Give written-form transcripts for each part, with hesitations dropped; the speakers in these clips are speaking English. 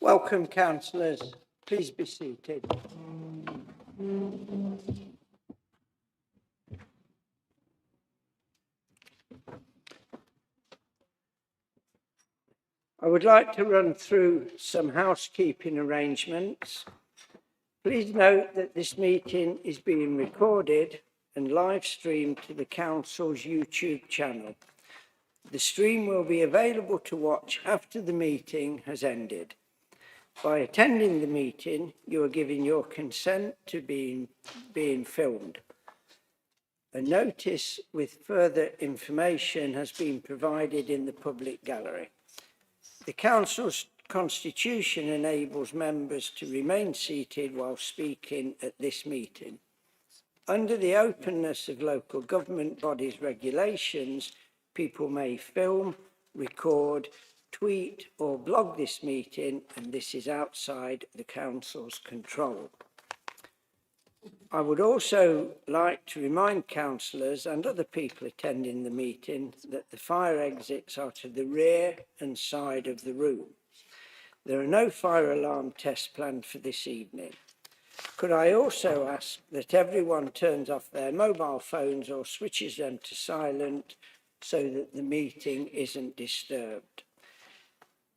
Welcome, councillors. Please be seated. I would like to run through some housekeeping arrangements. Please note that this meeting is being recorded and live streamed to the council's YouTube channel. The stream will be available to watch after the meeting has ended. By attending the meeting, you are giving your consent to being filmed. A notice with further information has been provided in the public gallery. The council's constitution enables members to remain seated while speaking at this meeting. Under the openness of local government bodies regulations, people may film, record, tweet or blog this meeting, and this is outside the council's control. I would also like to remind councillors and other people attending the meeting that the fire exits are to the rear and side of the room. There are no fire alarm tests planned for this evening. Could I also ask that everyone turns off their mobile phones or switches them to silent so that the meeting isn't disturbed?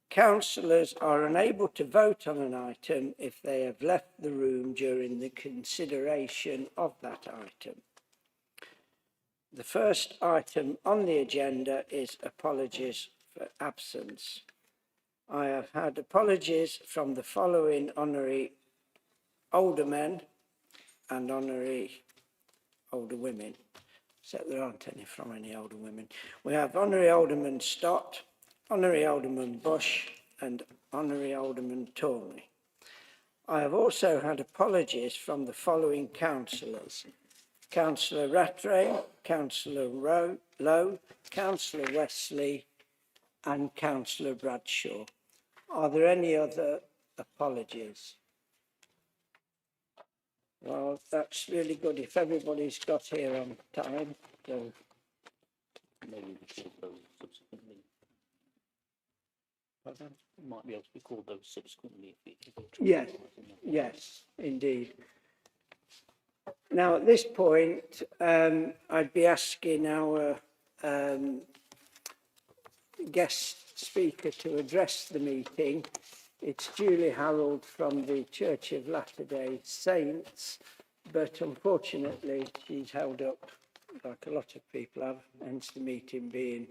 Councillors are unable to vote on an item if they have left the room during the consideration of that item. The first item on the agenda is apologies for absence. I have had apologies from the following honorary aldermen and honorary older women, except there aren't any from any older women. We have honorary Alderman Stott, honorary Alderman Bush and honorary Alderman Tormey. I have also had apologies from the following councillors: Councillor Rattray, Councillor Lowe, Councillor Wesley and Councillor Bradshaw. Are there any other apologies? Well, that's really good if everybody's got here on time. So maybe record those subsequently. pardon? We might be able to record those subsequently if Yes, yes, indeed. Now, at this point, I'd be asking our guest speaker to address the meeting. It's Julie Harold from the Church of Latter-day Saints, but unfortunately she's held up like a lot of people have, hence the meeting being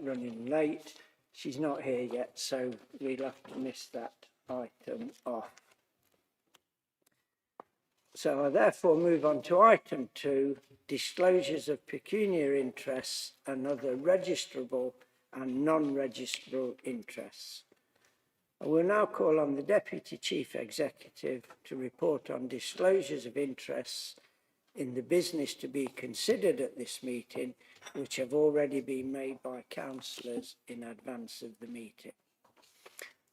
running late. She's not here yet, so we'll have to miss that item off. So I therefore move on to item 2, disclosures of pecuniary interests and other registrable and non-registrable interests. I will now call on the Deputy Chief Executive to report on disclosures of interests in the business to be considered at this meeting, which have already been made by councillors in advance of the meeting.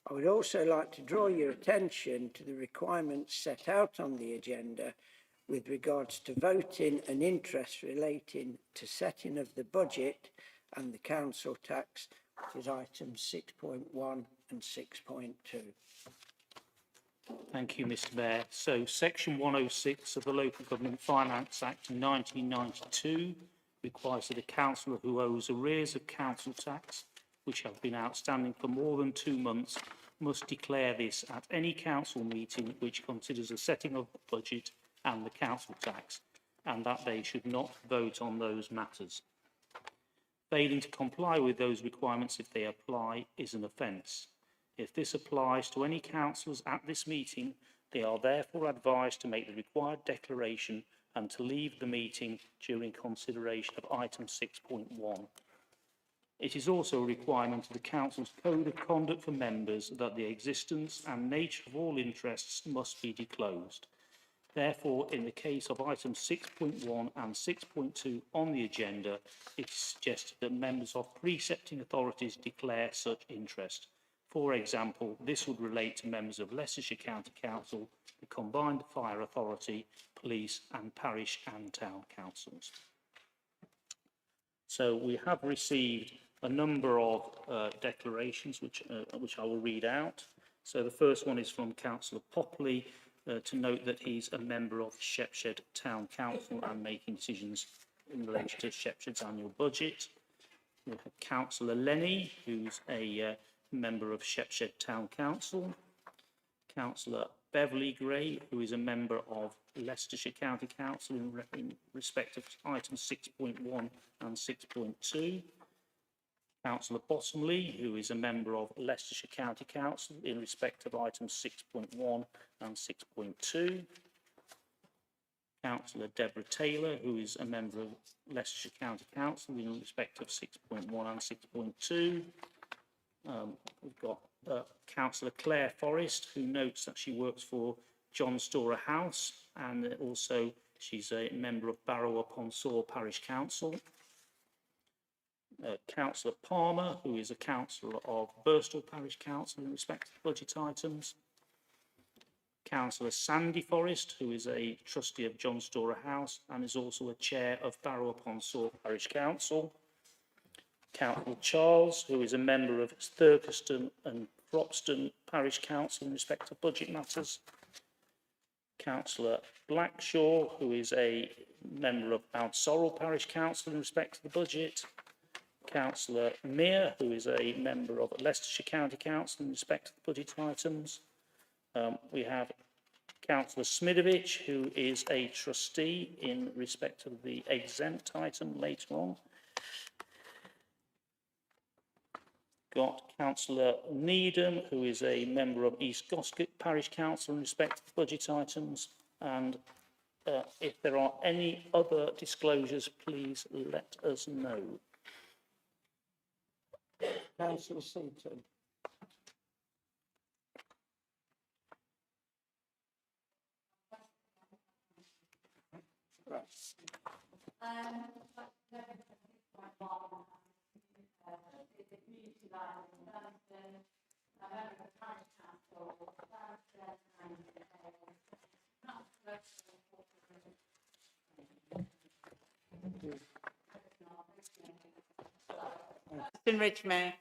I would also like to draw your attention to the requirements set out on the agenda with regards to voting and interest relating to setting of the budget and the council tax, which is items 6.1 and 6.2. Thank you, Mr. Mayor. So, Section 106 of the Local Government Finance Act 1992 requires that a councillor who owes arrears of council tax, which have been outstanding for more than 2 months, must declare this at any council meeting which considers the setting of the budget and the council tax, and that they should not vote on those matters. Failing to comply with those requirements if they apply is an offence. If this applies to any councillors at this meeting, they are therefore advised to make the required declaration and to leave the meeting during consideration of item 6.1. It is also a requirement of the Council's Code of Conduct for members that the existence and nature of all interests must be disclosed. Therefore, in the case of items 6.1 and 6.2 on the agenda, it is suggested that members of precepting authorities declare such interest. For example, this would relate to members of Leicestershire County Council, the Combined Fire Authority, Police and Parish and Town Councils. So we have received a number of declarations which I will read out. So the first one is from Councillor Popley, to note that he's a member of Shepshed Town Council and making decisions in relation to Shepshed's annual budget. We have Councillor Lenny, who's a member of Shepshed Town Council. Councillor Beverley Gray, who is a member of Leicestershire County Council in respect of items 6.1 and 6.2. Councillor Bottomley, who is a member of Leicestershire County Council in respect of items 6.1 and 6.2. Councillor Deborah Taylor, who is a member of Leicestershire County Council in respect of 6.1 and 6.2. We've got Councillor Claire Forrest, who notes that she works for John Storer House, and also she's a member of Barrow-upon-Soar Parish Council. Councillor Palmer, who is a councillor of Birstall Parish Council in respect of budget items. Councillor Sandy Forrest, who is a trustee of John Storer House and is also a chair of Barrow-upon-Soar Parish Council. Councillor Charles, who is a member of Thurkeston and Cropston Parish Council in respect of budget matters. Councillor Blackshaw, who is a member of Mount Sorrel Parish Council in respect of the budget. Councillor Mear, who is a member of Leicestershire County Council in respect of the budget items. We have Councillor Smidovich, who is a trustee in respect of the exempt item later on. Got Councillor Needham, who is a member of East Goscote Parish Council in respect of the budget items. And if there are any other disclosures, please let us know. Councillor Seaton. Right. Ridgemere.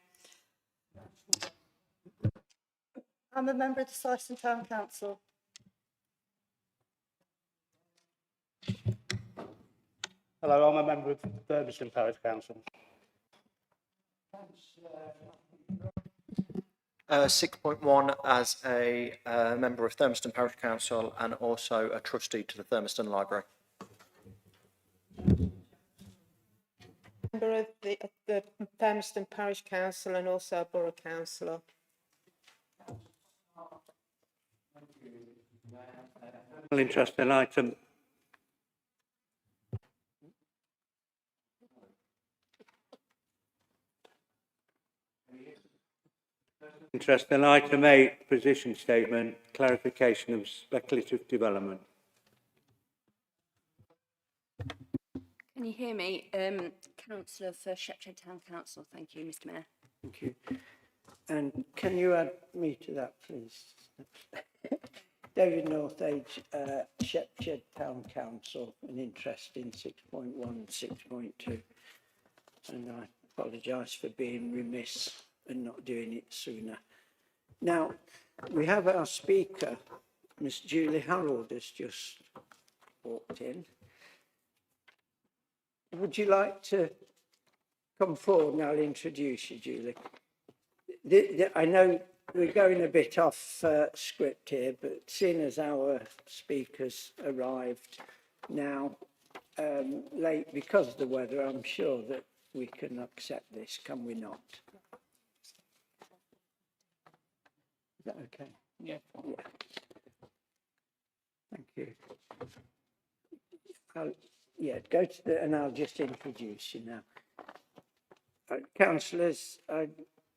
I'm a member of the Syston Town Council. Hello, I'm a member of Thurmeston Parish Council. 6.1 as a member of Thurmeston Parish Council and also a trustee to the Thurmeston Library. Member of the Thurmeston Parish Council and also a borough councillor. Interesting item. Interesting item 8, position statement, clarification of speculative development. Can you hear me? Councillor for Shepshed Town Council. Thank you, Mr. Mayor. Thank you. And can you add me to that, please? David Northage, Shepshed Town Council, an interest in 6.1 and 6.2. And I apologise for being remiss and not doing it sooner. Now, we have our speaker, Miss Julie Harold, has just walked in. Would you like to come forward and I'll introduce you, Julie? I know we're going a bit off script here, but seeing as our speakers arrived now late because of the weather, I'm sure that we can accept this, can we not? Is that okay? Yeah. Yeah. Thank you. Yeah, go to the, and I'll just introduce you now. Councillors,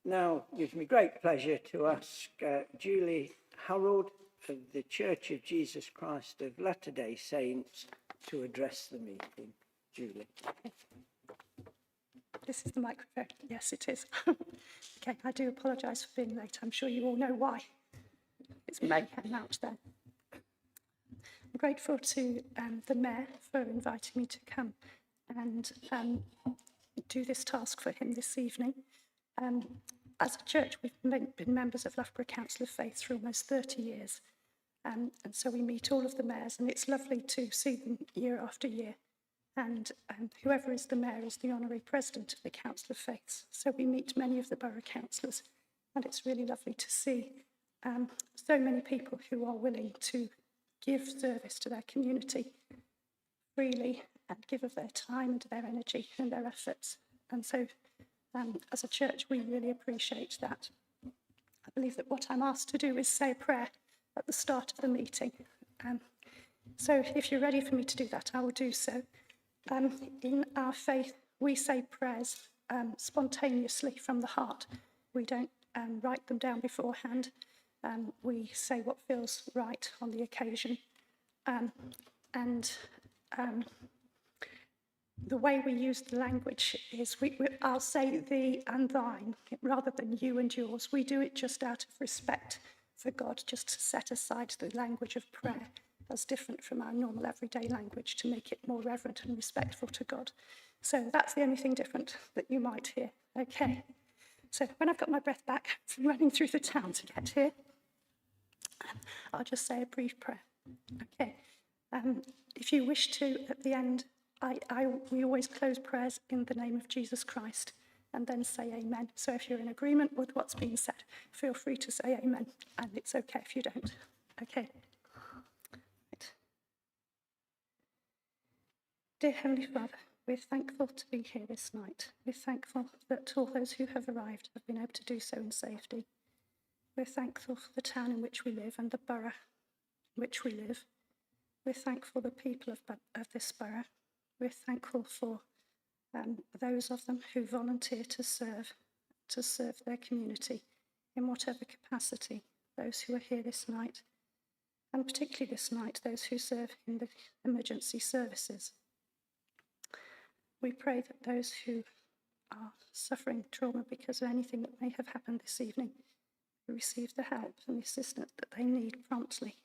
now gives me great pleasure to ask Julie Harold of the Church of Jesus Christ of Latter-day Saints to address the meeting. Julie. This is the microphone. Yes, it is. Okay, I do apologise for being late. I'm sure you all know why. It's mayhem out there. I'm grateful to the Mayor for inviting me to come and do this task for him this evening. As a church, we've been members of Loughborough Council of Faith for almost 30 years. And so we meet all of the mayors, and it's lovely to see them year after year. And whoever is the mayor is the honorary president of the Council of Faiths. So we meet many of the borough councillors, and it's really lovely to see so many people who are willing to give service to their community freely and give of their time and their energy and their efforts. And so as a church, we really appreciate that. I believe that what I'm asked to do is say a prayer at the start of the meeting. So if you're ready for me to do that, I will do so. In our faith, we say prayers spontaneously from the heart. We don't write them down beforehand. We say what feels right on the occasion. The way we use the language is I'll say thee and thine rather than you and yours. We do it just out of respect for God, just to set aside the language of prayer as different from our normal everyday language to make it more reverent and respectful to God. So that's the only thing different that you might hear. Okay. So when I've got my breath back from running through the town to get here, I'll just say a brief prayer. Okay. If you wish to, at the end, we always close prayers in the name of Jesus Christ and then say amen. So if you're in agreement with what's being said, feel free to say amen, and it's okay if you don't. Okay. Right. Dear Heavenly Father, we're thankful to be here this night. We're thankful that all those who have arrived have been able to do so in safety. We're thankful for the town in which we live and the borough in which we live. We're thankful for the people of this borough. We're thankful for those of them who volunteer to serve their community in whatever capacity, those who are here this night, and particularly this night, those who serve in the emergency services. We pray that those who are suffering trauma because of anything that may have happened this evening receive the help and the assistance that they need promptly,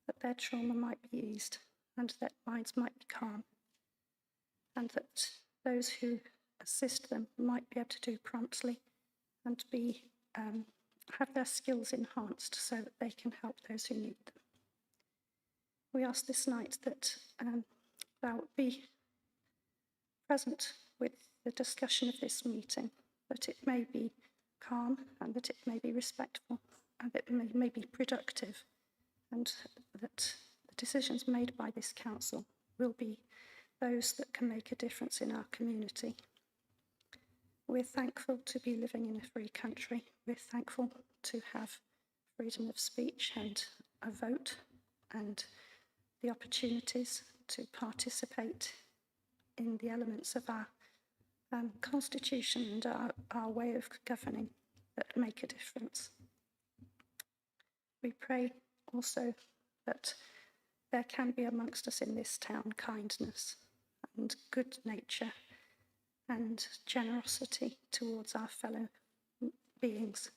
that their trauma might be eased and that minds might be calm, and that those who assist them might be able to do promptly and have their skills enhanced so that they can help those who need them. We ask this night that thou would be present with the discussion of this meeting, that it may be calm and that it may be respectful and that it may be productive, and that the decisions made by this council will be those that can make a difference in our community. We're thankful to be living in a free country. We're thankful to have freedom of speech and a vote and the opportunities to participate in the elements of our constitution and our way of governing that make a difference. We pray also that there can be amongst us in this town kindness and good nature and generosity towards our fellow beings,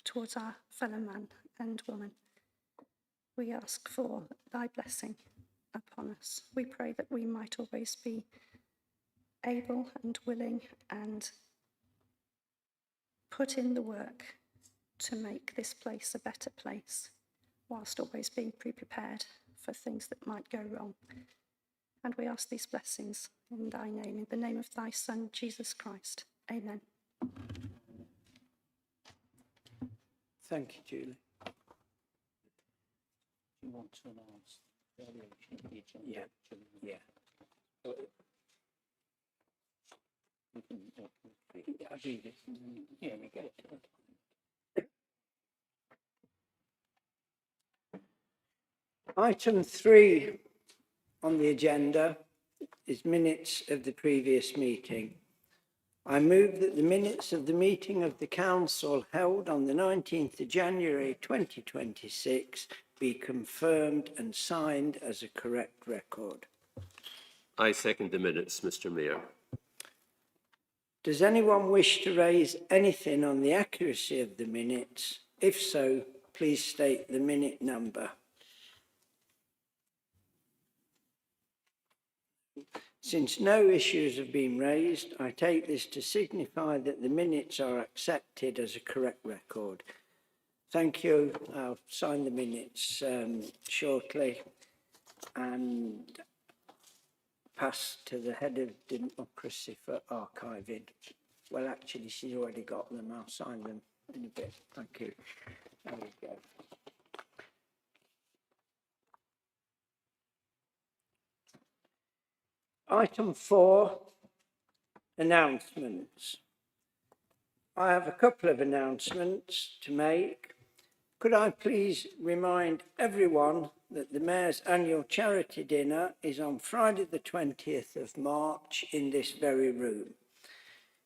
towards our fellow man and woman. We ask for thy blessing upon us. We pray that we might always be able and willing and put in the work to make this place a better place, whilst always being prepared for things that might go wrong. And we ask these blessings in thy name, in the name of thy Son, Jesus Christ. Amen. Thank you, Julie. You want to announce the variation of the agenda? Yeah. We can, I'll do this. Yeah, we get it. Item 3 on the agenda is minutes of the previous meeting. I move that the minutes of the meeting of the council held on the 19th of January 2026 be confirmed and signed as a correct record. I second the minutes, Mr. Mayor. Does anyone wish to raise anything on the accuracy of the minutes? If so, please state the minute number. Since no issues have been raised, I take this to signify that the minutes are accepted as a correct record. Thank you. I'll sign the minutes shortly and pass to the head of democracy for archiving. Well, actually, she's already got them. I'll sign them in a bit. Thank you. There we go. Item 4, announcements. I have a couple of announcements to make. Could I please remind everyone that the Mayor's annual charity dinner is on Friday the 20th of March in this very room.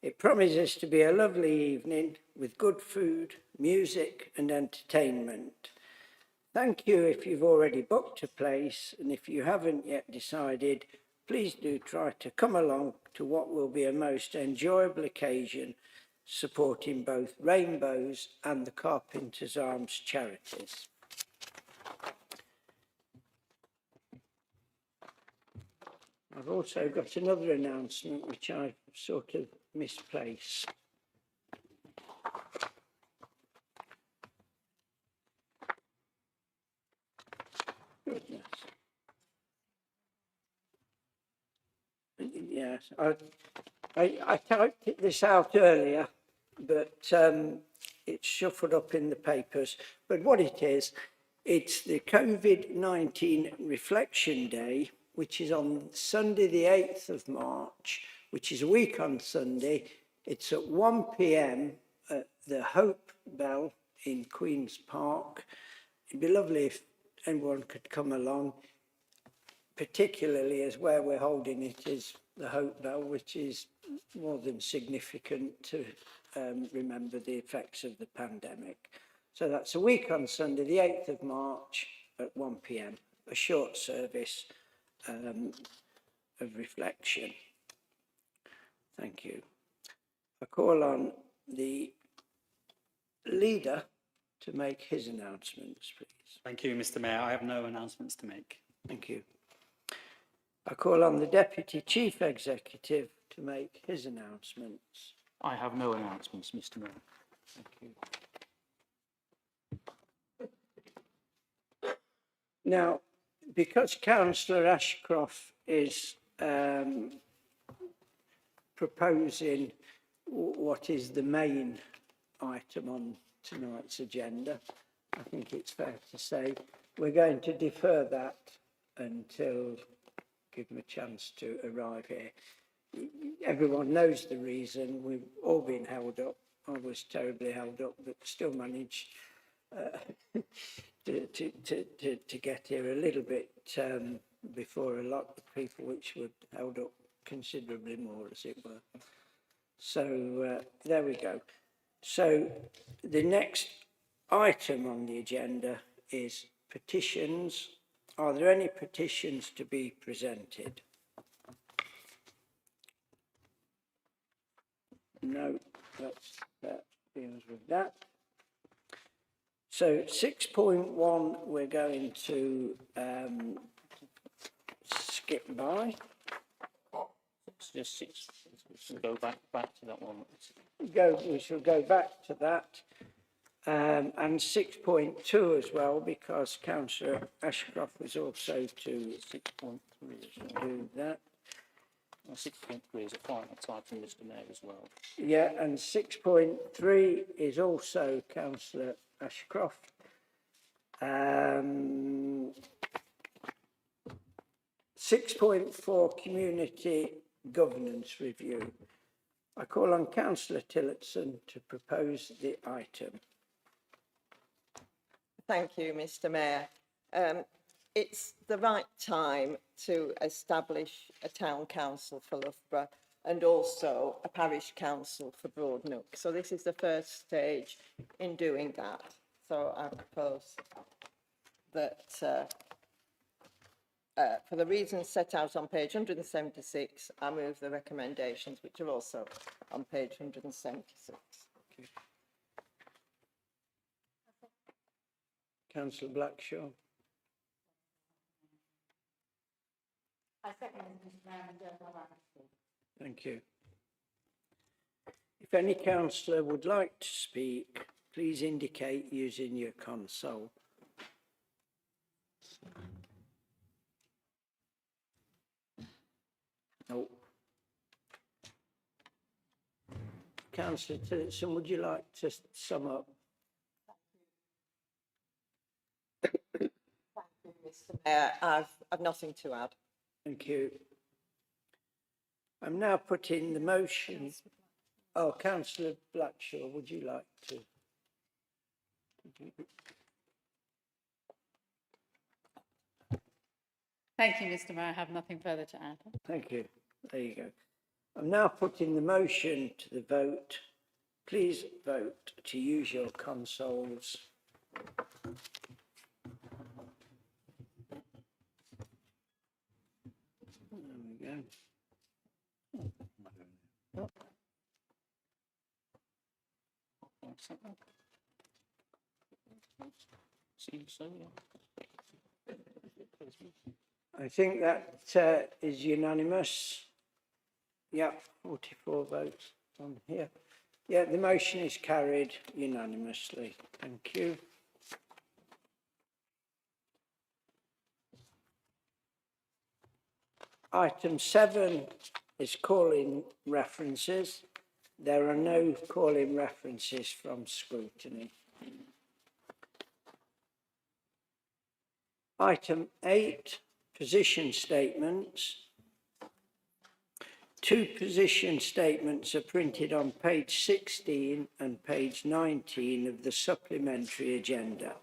It promises to be a lovely evening with good food, music and entertainment. Thank you if you've already booked a place, and if you haven't yet decided, please do try to come along to what will be a most enjoyable occasion supporting both Rainbows and the Carpenters Arms charities. I've also got another announcement which I've sort of misplaced. Goodness. Yes, I typed this out earlier, but it's shuffled up in the papers. But what it is, it's the COVID-19 Reflection Day, which is on Sunday the 8th of March, which is a week on Sunday. It's at 1 p.m. at the Hope Bell in Queen's Park. It'd be lovely if anyone could come along, particularly as where we're holding it is the Hope Bell, which is more than significant to remember the effects of the pandemic. So that's a week on Sunday, the 8th of March at 1 p.m, a short service of reflection. Thank you. I call on the leader to make his announcements, please. Thank you, Mr. Mayor. I have no announcements to make. Thank you. I call on the Deputy Chief Executive to make his announcements. I have no announcements, Mr. Mayor. Thank you. Now, because Councillor Ashcroft is proposing what is the main item on tonight's agenda, I think it's fair to say we're going to defer that until give them a chance to arrive here. Everyone knows the reason. We've all been held up. I was terribly held up, but still managed to get here a little bit before a lot of people which were held up considerably more, as it were. So there we go. So the next item on the agenda is petitions. Are there any petitions to be presented? No, that deals with that. So 6.1 we're going to skip by. It's just six. We'll go back to that one. We shall go back to that. And 6.2 as well, because Councillor Ashcroft was also to 6.3 do that. Well, 6.3 is a finance item, Mr. Mayor, as well. Yeah, and 6.3 is also Councillor Ashcroft. 6.4 community governance review. I call on Councillor Tillotson to propose the item. Thank you, Mr. Mayor. It's the right time to establish a town council for Loughborough and also a parish council for Broadnook. So this is the first stage in doing that. So I propose that for the reasons set out on page 176, I move the recommendations, which are also on page 176. Okay. Councillor Blackshaw. Thank you. If any councillor would like to speak, please indicate using your console. No. Councillor Tillotson, would you like to sum up? Mr Mayor, I've nothing to add. Thank you. I'm now putting the motion. Oh, councillor Blackshaw, would you like to? Thank you, Mr Mayor. I have nothing further to add. Thank you. There you go. I'm now putting the motion to the vote. Please vote to use your consoles. There we go. Seems so, yeah. I think that is unanimous. Yep, 44 votes on here. Yeah, the motion is carried unanimously. Thank you. Item 7 is calling references. There are no calling references from scrutiny. Item 8, position statements. 2 position statements are printed on page 16 and page 19 of the supplementary agenda.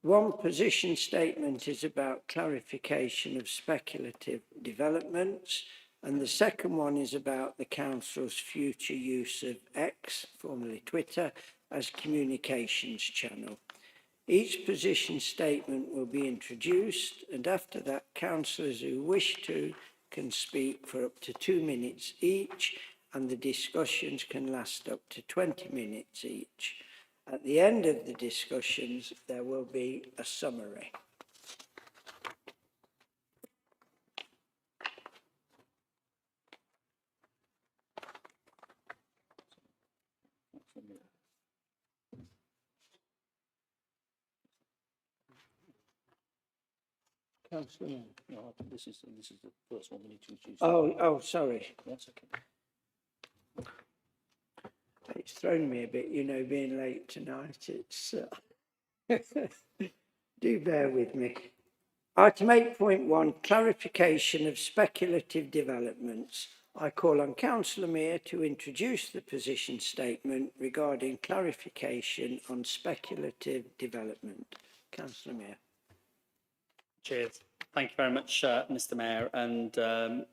1 position statement is about clarification of speculative developments, and the second one is about the council's future use of X, formerly Twitter, as communications channel. Each position statement will be introduced, and after that, councillors who wish to can speak for up to 2 minutes each, and the discussions can last up to 20 minutes each. At the end of the discussions, there will be a summary. Councillor. No, this is the first one we need to introduce. Oh, sorry. That's okay. It's thrown me a bit, you know, being late tonight. It's do bear with me. Item 8.1, clarification of speculative developments. I call on Councillor Mear to introduce the position statement regarding clarification on speculative development. Councillor Mear. Cheers. Thank you very much, Mr Mayor. And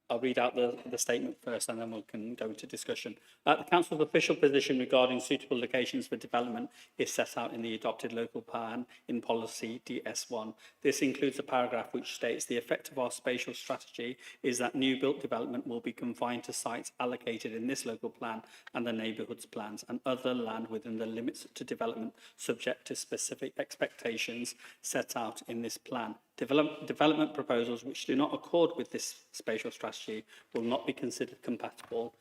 I'll read out the statement first and then we can go into discussion. The Council's official position regarding suitable locations for development is set out in the adopted local plan in policy DS1. This includes a paragraph which states the effect of our spatial strategy is that new built development will be confined to sites allocated in this local plan and the neighbourhoods plans and other land within the limits to development subject to specific expectations set out in this plan. Development proposals which do not accord with this spatial strategy will not be considered compatible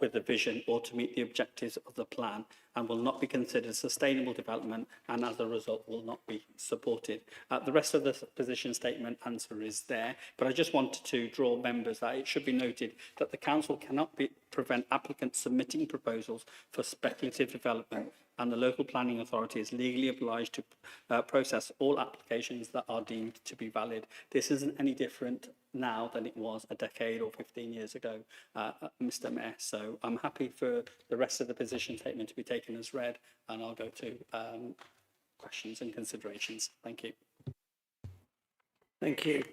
with the vision or to meet the objectives of the plan and will not be considered sustainable development and as a result will not be supported. The rest of the position statement answer is there, but I just wanted to draw members that it should be noted that the council cannot prevent applicants submitting proposals for speculative development and the local planning authority is legally obliged to process all applications that are deemed to be valid. This isn't any different now than it was a decade or 15 years ago, Mr Mayor. So I'm happy for the rest of the position statement to be taken as read, and I'll go to questions and considerations. Thank you. Thank you.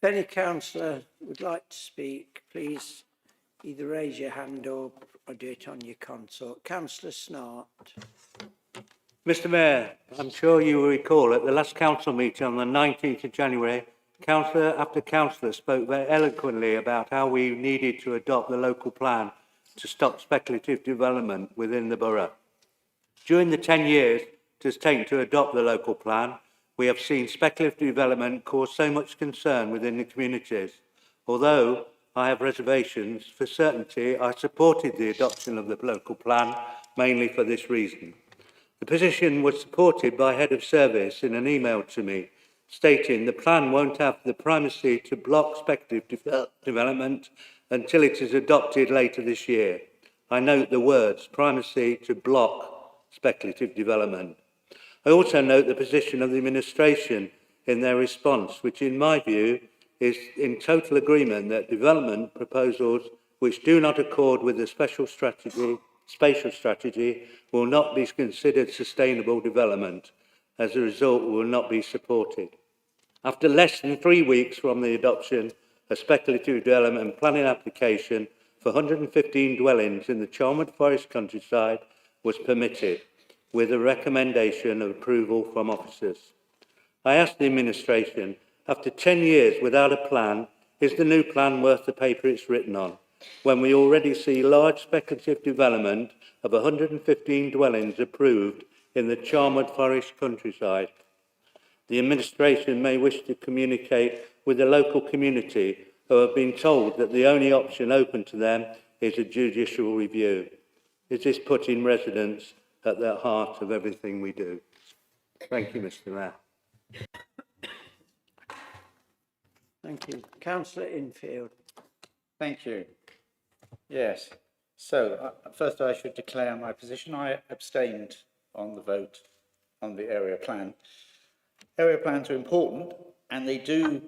If any councillor would like to speak, please either raise your hand or do it on your console. Councillor Snart. Mr Mayor, I'm sure you will recall at the last council meeting on the 19th of January, councillor after councillor spoke very eloquently about how we needed to adopt the local plan to stop speculative development within the borough. During the 10 years it has taken to adopt the local plan, we have seen speculative development cause so much concern within the communities. Although I have reservations, for certainty, I supported the adoption of the local plan, mainly for this reason. The position was supported by Head of Service in an email to me, stating the plan won't have the primacy to block speculative development until it is adopted later this year. I note the words primacy to block speculative development. I also note the position of the administration in their response, which in my view is in total agreement that development proposals which do not accord with the spatial strategy will not be considered sustainable development. As a result, will not be supported. After less than 3 weeks from the adoption, a speculative development planning application for 115 dwellings in the Chalmers Forest countryside was permitted, with a recommendation of approval from officers. I asked the administration, after 10 years without a plan, is the new plan worth the paper it's written on, when we already see large speculative development of 115 dwellings approved in the Chalmers Forest countryside? The administration may wish to communicate with the local community who have been told that the only option open to them is a judicial review. Is this putting residents at the heart of everything we do? Thank you, Mr. Mayor. Thank you. Councillor Infield. Thank you. Yes. So, first I should declare my position. I abstained on the vote on the area plan. Area plans are important, and they do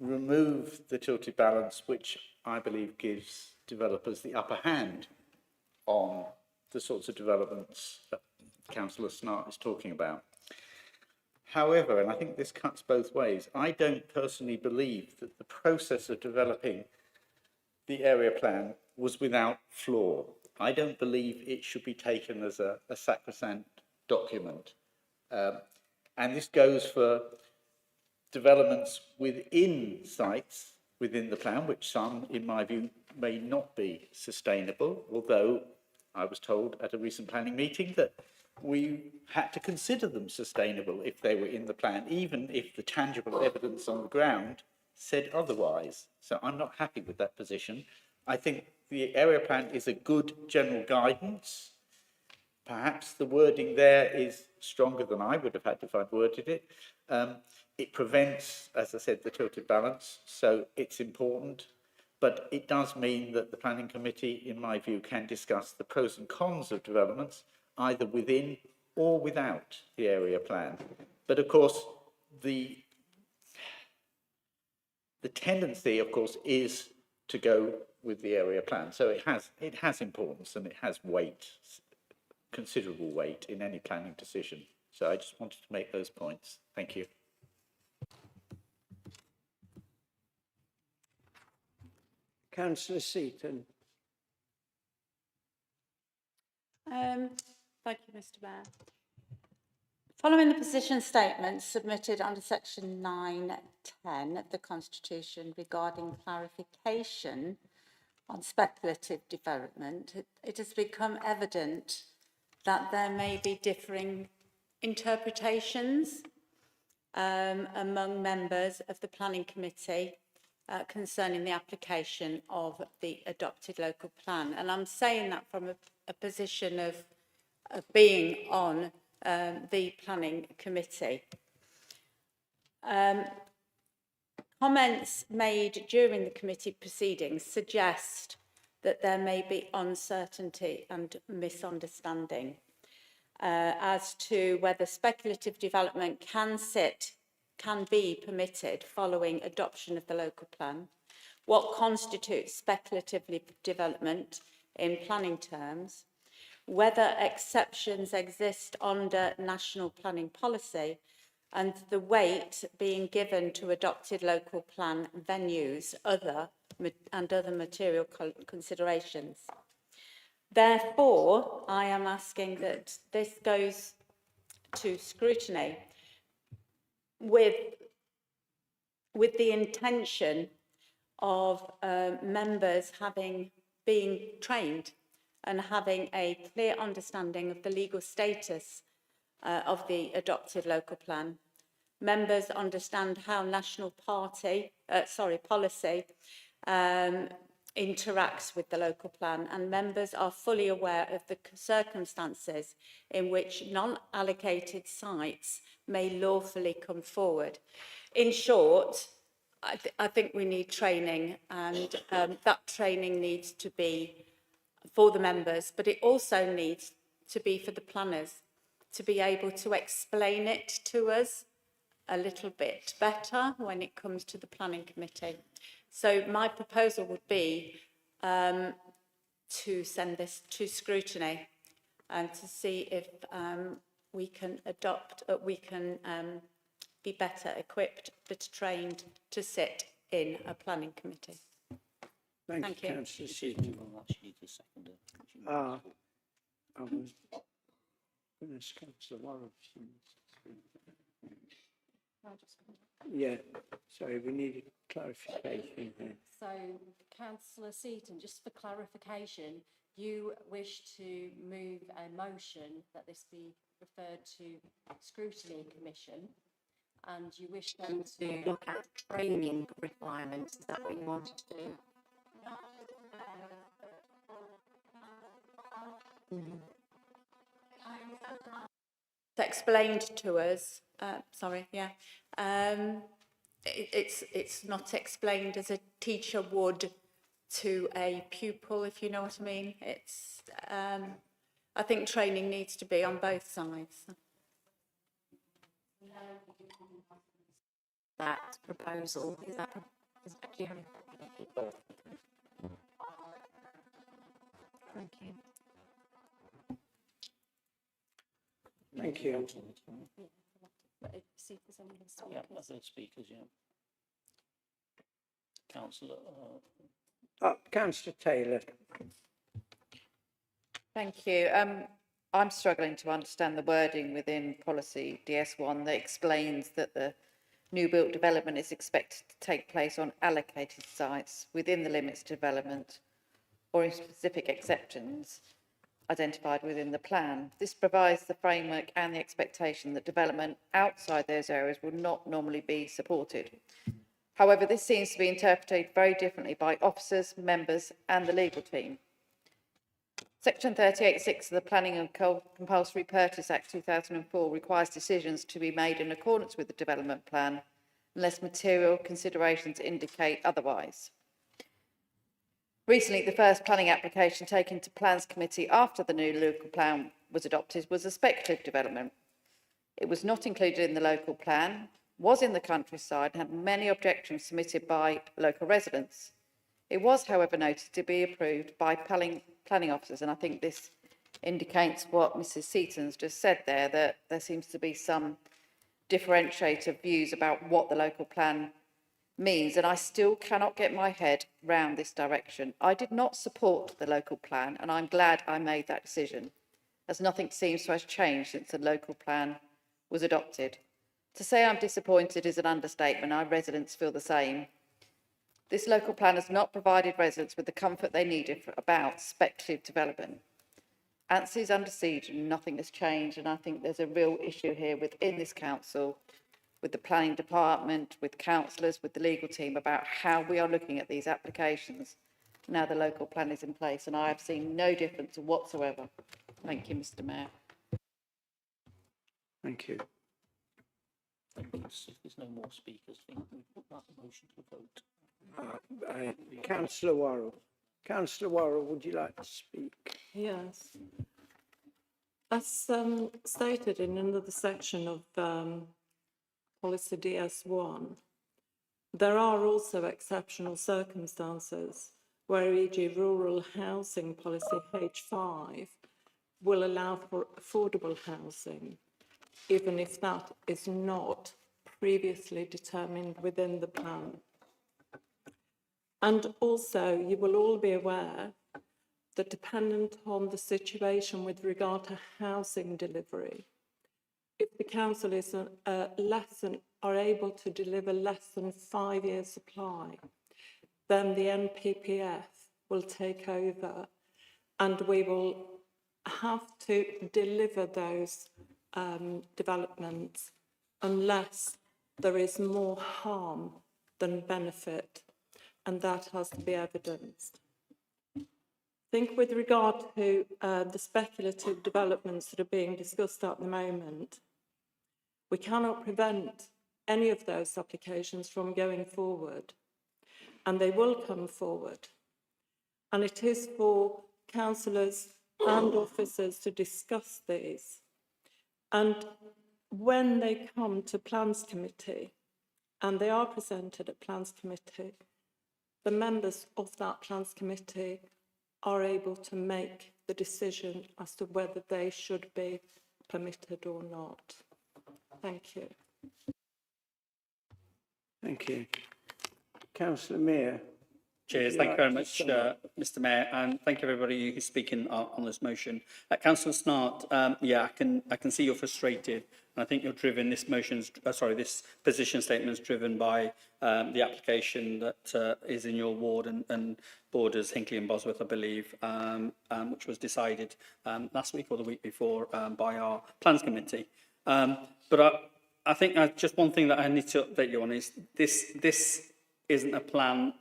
remove the tilted balance, which I believe gives developers the upper hand on the sorts of developments that Councillor Snart is talking about. However, and I think this cuts both ways, I don't personally believe that the process of developing the area plan was without flaw. I don't believe it should be taken as a sacrosanct document. And this goes for developments within sites within the plan, which some, in my view, may not be sustainable, although I was told at a recent planning meeting that we had to consider them sustainable if they were in the plan, even if the tangible evidence on the ground said otherwise. So I'm not happy with that position. I think the area plan is a good general guidance. Perhaps the wording there is stronger than I would have had if I'd worded it. It prevents, as I said, the tilted balance, so it's important. But it does mean that the planning committee, in my view, can discuss the pros and cons of developments, either within or without the area plan. But of course, the tendency, of course, is to go with the area plan. So it has importance and it has weight, considerable weight in any planning decision. So I just wanted to make those points. Thank you. Councillor Seaton. Thank you, Mr. Mayor. Following the position statement submitted under section 9(10) of the Constitution regarding clarification on speculative development, it has become evident that there may be differing interpretations among members of the Planning Committee concerning the application of the adopted local plan. And I'm saying that from a position of being on the Planning Committee. Comments made during the committee proceedings suggest that there may be uncertainty and misunderstanding as to whether speculative development can be permitted following adoption of the local plan, what constitutes speculative development in planning terms, whether exceptions exist under national planning policy, and the weight being given to adopted local plan venues and other material considerations. Therefore, I am asking that this goes to scrutiny with the intention of members being trained and having a clear understanding of the legal status of the adopted local plan, Members understand how national policy interacts with the local plan, and members are fully aware of the circumstances in which non-allocated sites may lawfully come forward. In short, I think we need training, and that training needs to be for the members, but it also needs to be for the planners to be able to explain it to us a little bit better when it comes to the planning committee. So my proposal would be to send this to scrutiny and to see if we can be better equipped, better trained to sit in a planning committee. Thank you, you. Councillor Seaton. I was going to ask Councillor Warren. Yeah, sorry, we need a clarification here. So, Councillor Seaton, just for clarification, you wish to move a motion that this be referred to scrutiny commission, and you wish them to look at training requirements. Is that what you want to do? It's explained to us. It's not explained as a teacher would to a pupil, if you know what I mean. It's I think training needs to be on both sides. That proposal is that. Do you have? Thank you. Thank you. See if there's any speakers. Yeah, other speakers, yeah. Councillor. Councillor Taylor. Thank you. I'm struggling to understand the wording within policy DS1 that explains that the new built development is expected to take place on allocated sites within the limits of development or in specific exceptions identified within the plan. This provides the framework and the expectation that development outside those areas will not normally be supported. However, this seems to be interpreted very differently by officers, members and the legal team. Section 38(6) of the Planning and Compulsory Purchase Act 2004 requires decisions to be made in accordance with the development plan unless material considerations indicate otherwise. Recently, the first planning application taken to Plans Committee after the new local plan was adopted was a speculative development. It was not included in the local plan, was in the countryside and had many objections submitted by local residents. It was, however, noted to be approved by planning officers, and I think this indicates what Mrs. Seaton's just said there, that there seems to be some differentiated views about what the local plan means, and I still cannot get my head round this direction. I did not support the local plan, and I'm glad I made that decision, as nothing seems to have changed since the local plan was adopted. To say I'm disappointed is an understatement. Our residents feel the same. This local plan has not provided residents with the comfort they needed about speculative development. Anstey is under siege and nothing has changed, and I think there's a real issue here within this council, with the planning department, with councillors, with the legal team about how we are looking at these applications now the local plan is in place, and I have seen no difference whatsoever. Thank you, Mr. Mayor. Thank you. If there's no more speakers, I think we put that motion to a vote. Councillor Worrell. Councillor Worrell, would you like to speak? Yes. As stated in another section of Policy DS1, there are also exceptional circumstances where, e.g. rural housing policy H5 will allow for affordable housing, even if that is not previously determined within the plan. And also, you will all be aware that dependent on the situation with regard to housing delivery, if the council is are able to deliver less than 5 years supply, then the NPPF will take over and we will have to deliver those developments unless there is more harm than benefit, and that has to be evidenced. I think with regard to the speculative developments that are being discussed at the moment, we cannot prevent any of those applications from going forward, and they will come forward. And it is for councillors and officers to discuss these. And when they come to Plans Committee, and they are presented at Plans Committee, the members of that Plans Committee are able to make the decision as to whether they should be permitted or not. Thank you. Thank you. Councillor Mayor. Cheers. Thank you very much, Mr. Mayor, and thank you everybody who's speaking on this motion. Councillor Snart, yeah, I can see you're frustrated, and I think you're driven. This this position statement is driven by the application that is in your ward and borders Hinckley and Bosworth, I believe, which was decided last week or the week before by our Plans Committee. But I think just one thing that I need to update you on is this isn't a plan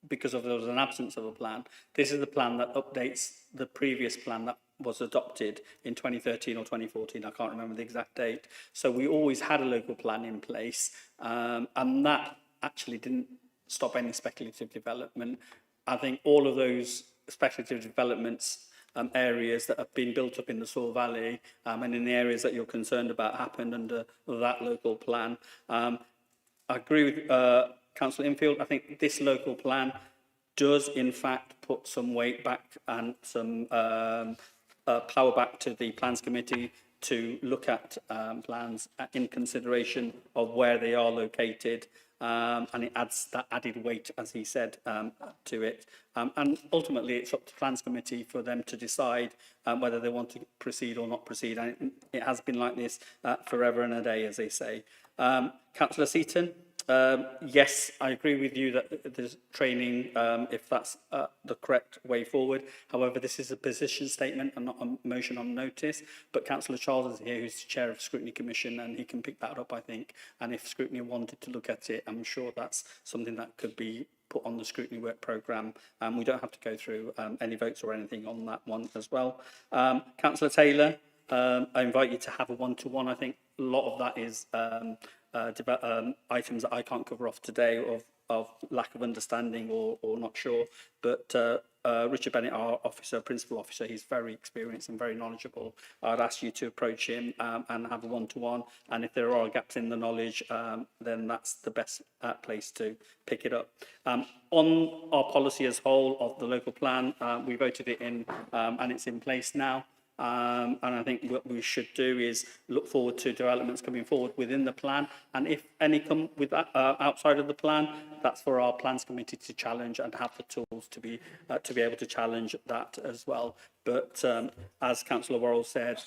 because there was an absence of a plan. This is the plan that updates the previous plan that was adopted in 2013 or 2014. I can't remember the exact date. So we always had a local plan in place, and that actually didn't stop any speculative development. I think all of those speculative developments areas that have been built up in the Soar Valley and in the areas that you're concerned about happened under that local plan. I agree with Councillor Infield. I think this local plan does in fact put some weight back and some power back to the Plans Committee to look at plans in consideration of where they are located, and it adds that added weight, as he said, to it. And ultimately it's up to Plans Committee for them to decide whether they want to proceed or not proceed, and it has been like this forever and a day, as they say. Councillor Seaton. Yes, I agree with you that there's training if that's the correct way forward. However, this is a position statement and not a motion on notice. But Councillor Charles is here, who's the chair of the Scrutiny Commission, and he can pick that up, I think. And if Scrutiny wanted to look at it, I'm sure that's something that could be put on the Scrutiny work programme. We don't have to go through any votes or anything on that one as well. Councillor Taylor, I invite you to have a one-to-one. I think a lot of that is items that I can't cover off today of lack of understanding or not sure. But Richard Bennett, our principal officer, he's very experienced and very knowledgeable. I'd ask you to approach him and have a one-to-one. And if there are gaps in the knowledge, then that's the best place to pick it up. On our policy as whole of the local plan, we voted it in and it's in place now. And I think what we should do is look forward to developments coming forward within the plan. And if any come with that, outside of the plan, that's for our Plans Committee to challenge and have the tools to be able to challenge that as well. But as Councillor Worrell said,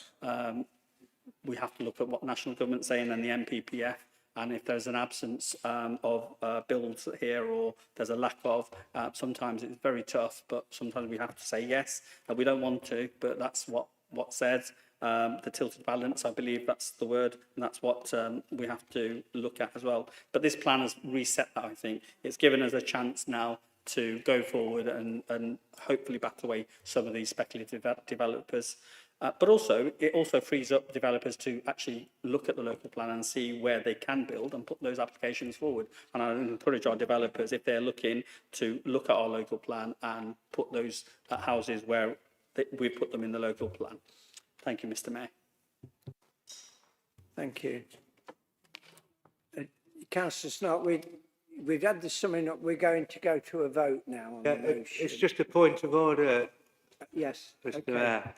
we have to look at what national government's saying and the NPPF. And if there's an absence of builds here or there's a lack of, sometimes it's very tough, but sometimes we have to say yes. We don't want to, but that's what said. The tilted balance, I believe that's the word, and that's what we have to look at as well. But this plan has reset that, I think. It's given us a chance now to go forward and hopefully bat away some of these speculative developers. But also, it also frees up developers to actually look at the local plan and see where they can build and put those applications forward. And I encourage our developers, if they're looking, to look at our local plan and put those houses where we put them in the local plan. Thank you, Mr. Mayor. Thank you. Councillor Snart, we've had this summing up. We're going to go to a vote now on the motion. It's just a point of order. Yes. Mr. Okay.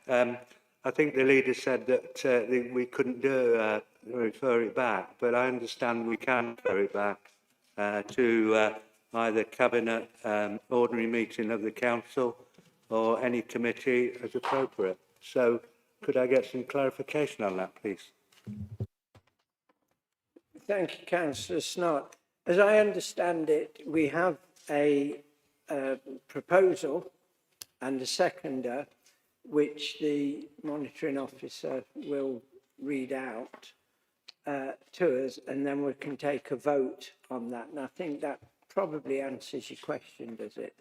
Mayor. I think the leader said that we couldn't refer it back, but I understand we can refer it back to either Cabinet, ordinary meeting of the Council, or any committee as appropriate. So could I get some clarification on that, please? Thank you, Councillor Snart. As I understand it, we have a proposal and a seconder, which the monitoring officer will read out. to us, and then we can take a vote on that. And I think that probably answers your question, does it?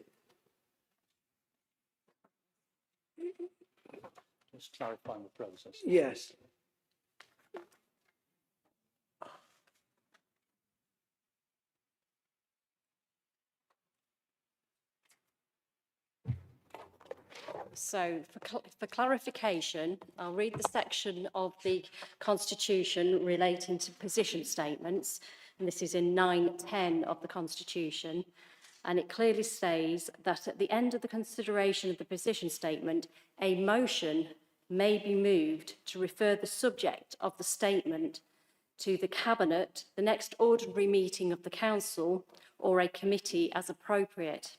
Just clarifying the process. Yes. So for clarification, I'll read the section of the Constitution relating to position statements, and this is in 9.10 of the Constitution, and it clearly states that at the end of the consideration of the position statement, a motion may be moved to refer the subject of the statement to the Cabinet, the next ordinary meeting of the Council, or a committee as appropriate.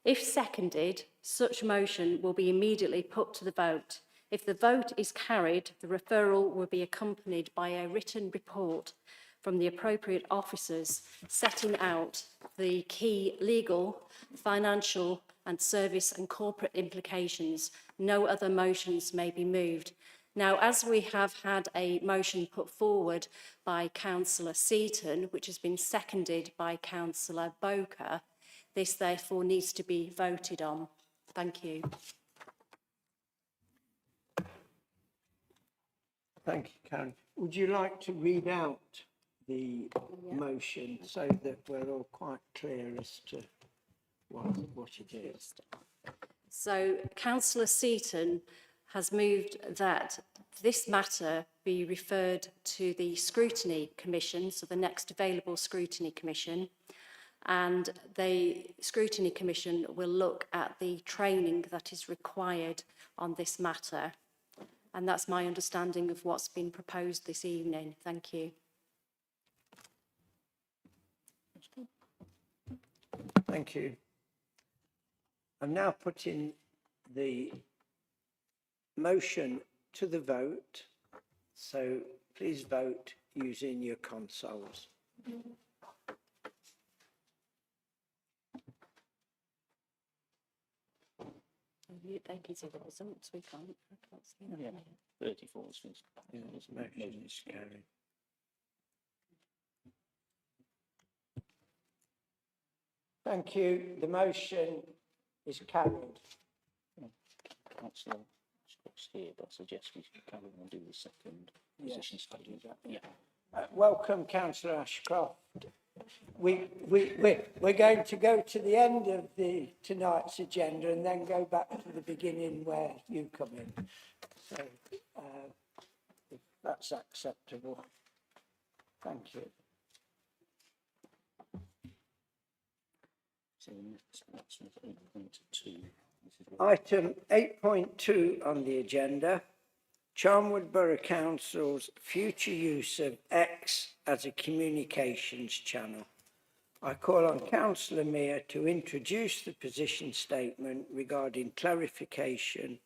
If seconded, such motion will be immediately put to the vote. If the vote is carried, the referral will be accompanied by a written report from the appropriate officers setting out the key legal, financial and service and corporate implications. No other motions may be moved. Now, as we have had a motion put forward by Councillor Seaton, which has been seconded by Councillor Boker, this therefore needs to be voted on. Thank you. Thank you, Karen. Would you like to read out the motion so that we're all quite clear as to what it is? So Councillor Seaton has moved that this matter be referred to the Scrutiny Commission, so the next available Scrutiny Commission, and the Scrutiny Commission will look at the training that is required on this matter. And that's my understanding of what's been proposed this evening. Thank you. Thank you. I'm now putting the motion to the vote, so please vote using your consoles. They can see the results, we can't. I can't see that. Yeah, 34 is Motion is carried. Thank you. The motion is carried. Councillor Scott's here, but I suggest we should carry on and do the second position statement. Yeah. Welcome, Councillor Ashcroft. We're going to go to the end of tonight's agenda and then go back to the beginning where you come in. So, if that's acceptable. Thank you. So that's 8.2. Item 8.2 on the agenda, Charnwood Borough Council's future use of X as a communications channel. I call on Councillor Mear to introduce the position statement regarding clarification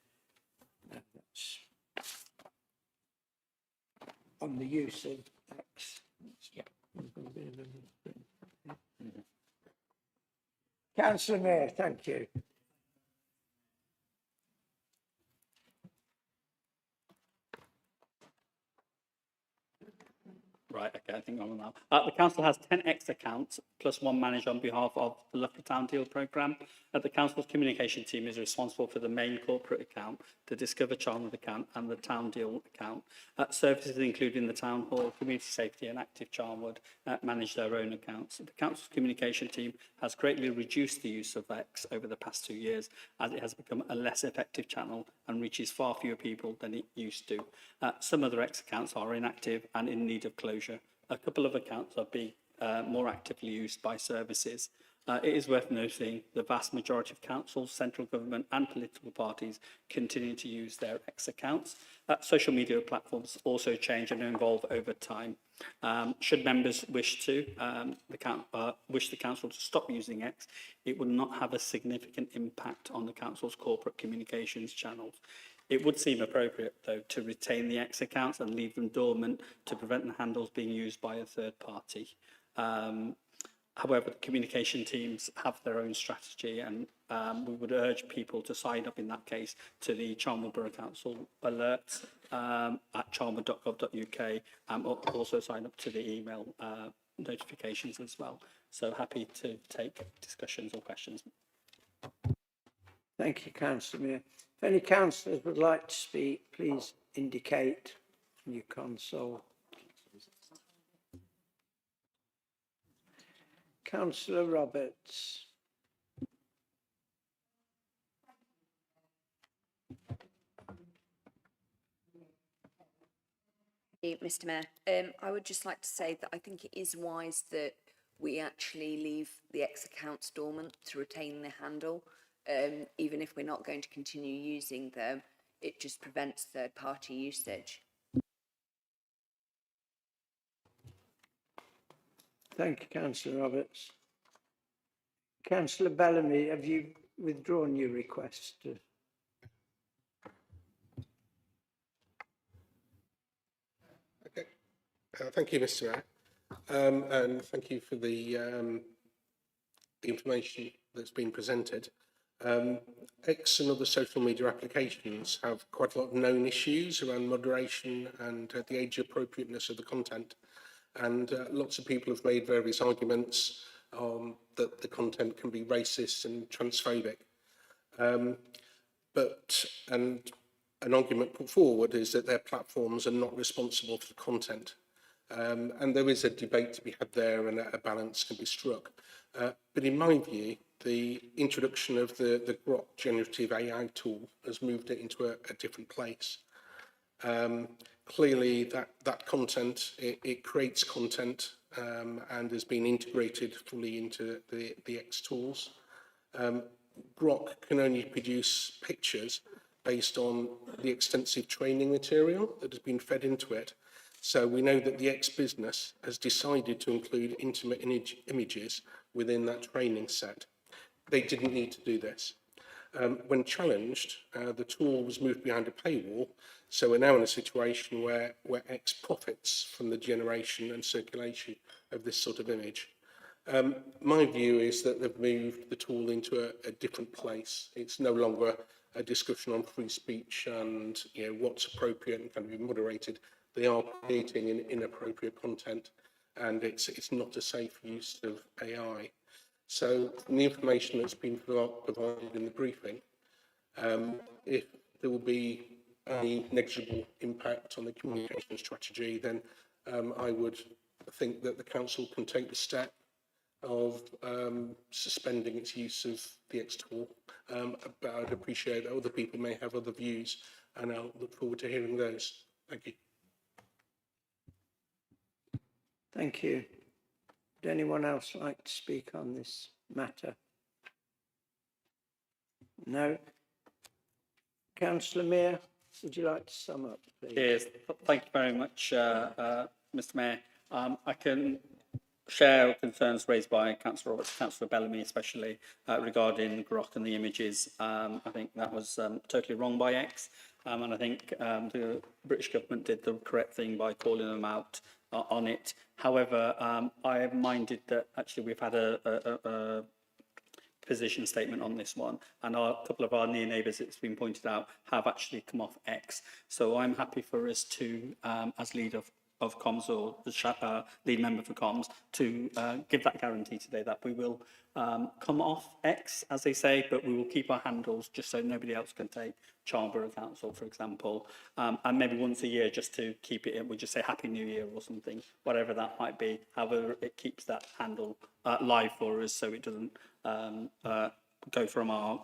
on the use of X. Councillor Mear, thank you. Right, okay, I think I'm on now. The council has 10 X accounts plus one manager on behalf of the Loughborough Town Deal programme. The council's communication team is responsible for the main corporate account, the Discover Charnwood account and the Town Deal account. Services including the Town Hall, Community Safety and Active Charnwood manage their own accounts. The council's communication team has greatly reduced the use of X over the past 2 years as it has become a less effective channel and reaches far fewer people than it used to. Some other X accounts are inactive and in need of closure. A couple of accounts are being more actively used by services. It is worth noting the vast majority of councils, central government and political parties continue to use their X accounts. Social media platforms also change and evolve over time. Should members wish the council to stop using X, it would not have a significant impact on the council's corporate communications channels. It would seem appropriate, though, to retain the X accounts and leave them dormant to prevent the handles being used by a third party. However, the communication teams have their own strategy, and we would urge people to sign up in that case to the Charnwood Borough Council alerts at charnwood.gov.uk, and also sign up to the email notifications as well. So happy to take discussions or questions. Thank you, Councillor Mayor. If any councillors would like to speak, please indicate on your console. Councillor Roberts. Mr. Mayor, I would just like to say that I think it is wise that we actually leave the X accounts dormant to retain the handle. Even if we're not going to continue using them, it just prevents third-party usage. Thank you, Councillor Roberts. Councillor Bellamy, have you withdrawn your request? Okay. Thank you, Mr. Mayor, and thank you for the information that's been presented. X and other social media applications have quite a lot of known issues around moderation and the age appropriateness of the content. And lots of people have made various arguments that the content can be racist and transphobic. But an argument put forward is that their platforms are not responsible for the content. And there is a debate to be had there, and a balance can be struck. But in my view, the introduction of the Grok generative AI tool has moved it into a different place. Clearly, that content, it creates content and has been integrated fully into the X tools. Grok can only produce pictures based on the extensive training material that has been fed into it. So we know that the X business has decided to include intimate images within that training set. They didn't need to do this. When challenged, the tool was moved behind a paywall, so we're now in a situation where X profits from the generation and circulation of this sort of image. My view is that they've moved the tool into a different place. It's no longer a discussion on free speech and what's appropriate and can be moderated. They are creating inappropriate content, and it's not a safe use of AI. So from the information that's been provided in the briefing, if there will be any negligible impact on the communication strategy, then I would think that the council can take the step of suspending its use of the X tool. But I'd appreciate that other people may have other views, and I'll look forward to hearing those. Thank you. Thank you. Would anyone else like to speak on this matter? No. Councillor Mayor, would you like to sum up, please? Yes, thank you very much, Mr. Mayor. I can share concerns raised by Councillor Roberts, Councillor Bellamy especially, regarding Grok and the images. I think that was totally wrong by X, and I think the British government did the correct thing by calling them out on it. However, I am minded that actually we've had a position statement on this one, and a couple of our near neighbours, it's been pointed out, have actually come off X. So I'm happy for us to, as lead of comms, or the lead member for comms, to give that guarantee today that we will come off X, as they say, but we will keep our handles just so nobody else can take Charnwood Borough Council, for example, and maybe once a year just to keep it in, we just say Happy New Year or something, whatever that might be. However, it keeps that handle live for us so it doesn't go from our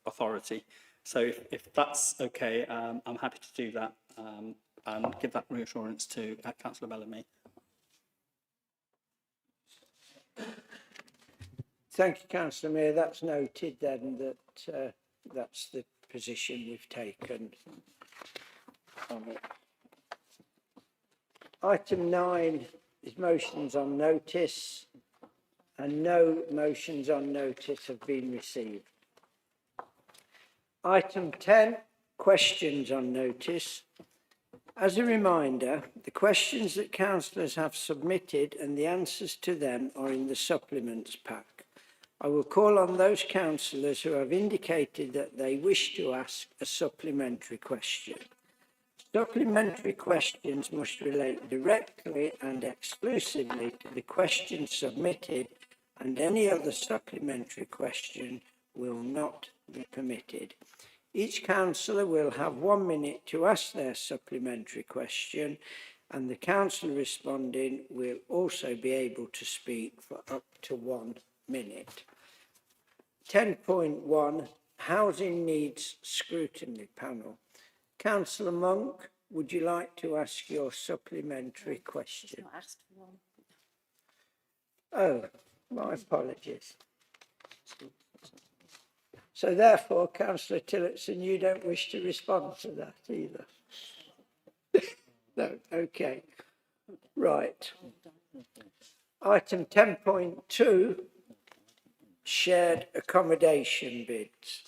authority. So if that's okay, I'm happy to do that and give that reassurance to Councillor Bellamy. Thank you, Councillor Mayor. That's noted then, that that's the position we've taken on it. Item 9 is motions on notice, and no motions on notice have been received. Item 10, questions on notice. As a reminder, the questions that councillors have submitted and the answers to them are in the supplements pack. I will call on those councillors who have indicated that they wish to ask a supplementary question. Supplementary questions must relate directly and exclusively to the question submitted, and any other supplementary question will not be permitted. Each councillor will have 1 minute to ask their supplementary question, and the councillor responding will also be able to speak for up to 1 minute. 10.1, Housing Needs Scrutiny Panel. Councillor Monk, would you like to ask your supplementary question? Oh, my apologies. So therefore, Councillor Tillotson, you don't wish to respond to that either? No, okay. Right. Item 10.2, shared accommodation bids.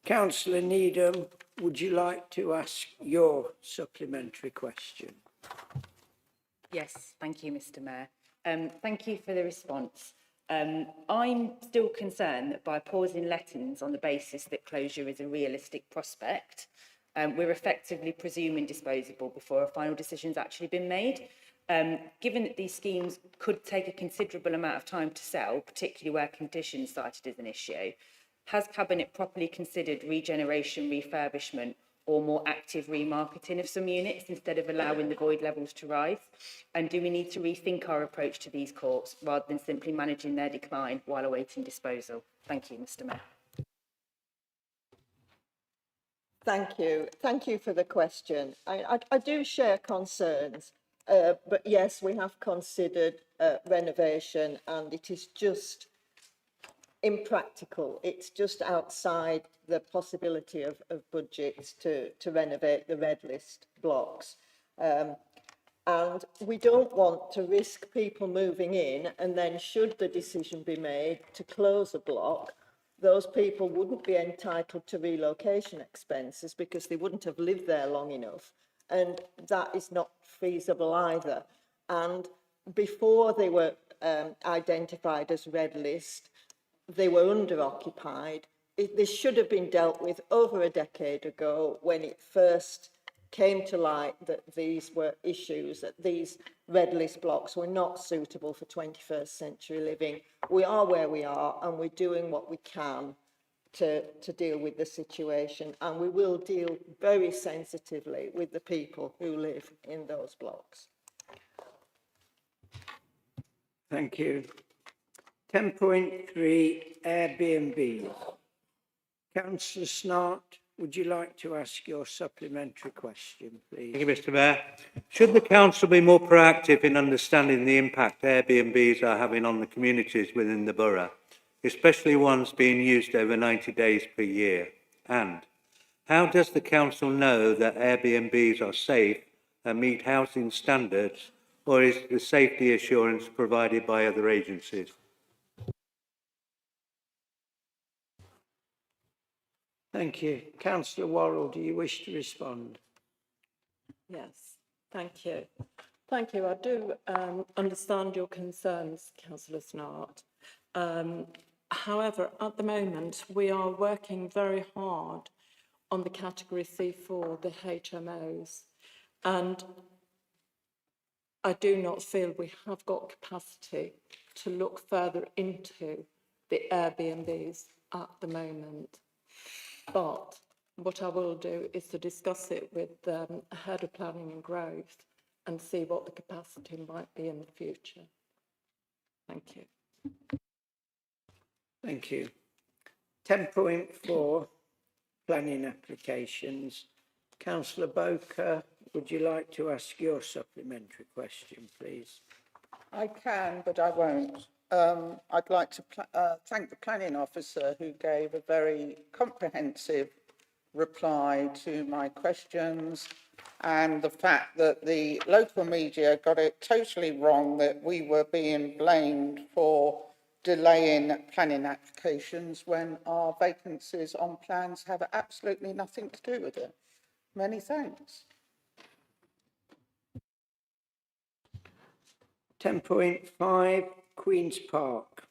Councillor Needham, would you like to ask your supplementary question? Yes, thank you, Mr. Mayor. Thank you for the response. I'm still concerned that by pausing lettings on the basis that closure is a realistic prospect, we're effectively presuming disposable before a final decision's actually been made. Given that these schemes could take a considerable amount of time to sell, particularly where conditions cited as an issue, has Cabinet properly considered regeneration, refurbishment, or more active remarketing of some units instead of allowing the void levels to rise? And do we need to rethink our approach to these courts rather than simply managing their decline while awaiting disposal? Thank you, Mr. Mayor. Thank you. Thank you for the question. I do share concerns, but yes, we have considered renovation, and it is just impractical. It's just outside the possibility of budgets to renovate the red list blocks. And we don't want to risk people moving in, and then should the decision be made to close a block, those people wouldn't be entitled to relocation expenses because they wouldn't have lived there long enough. And that is not feasible either. And before they were identified as red list, they were under-occupied. This should have been dealt with over a decade ago when it first came to light that these were issues, that these red list blocks were not suitable for 21st century living. We are where we are, and we're doing what we can to deal with the situation, and we will deal very sensitively with the people who live in those blocks. Thank you. 10.3, Airbnb. Councillor Snart, would you like to ask your supplementary question, please? Thank you, Mr. Mayor. Should the council be more proactive in understanding the impact Airbnbs are having on the communities within the borough, especially ones being used over 90 days per year? And how does the council know that Airbnbs are safe and meet housing standards, or is the safety assurance provided by other agencies? Thank you. Councillor Worrell, do you wish to respond? Yes, thank you. Thank you. I do understand your concerns, Councillor Snart. However, at the moment, we are working very hard on the category C4, the HMOs, and I do not feel we have got capacity to look further into the Airbnbs at the moment. But what I will do is to discuss it with the Head of Planning and Growth and see what the capacity might be in the future. Thank you. Thank you. 10.4, planning applications. Councillor Boker, would you like to ask your supplementary question, please? I can, but I won't. I'd like to thank the planning officer who gave a very comprehensive reply to my questions, and the fact that the local media got it totally wrong that we were being blamed for delaying planning applications when our vacancies on plans have absolutely nothing to do with it. Many thanks. 10.5, Queen's Park.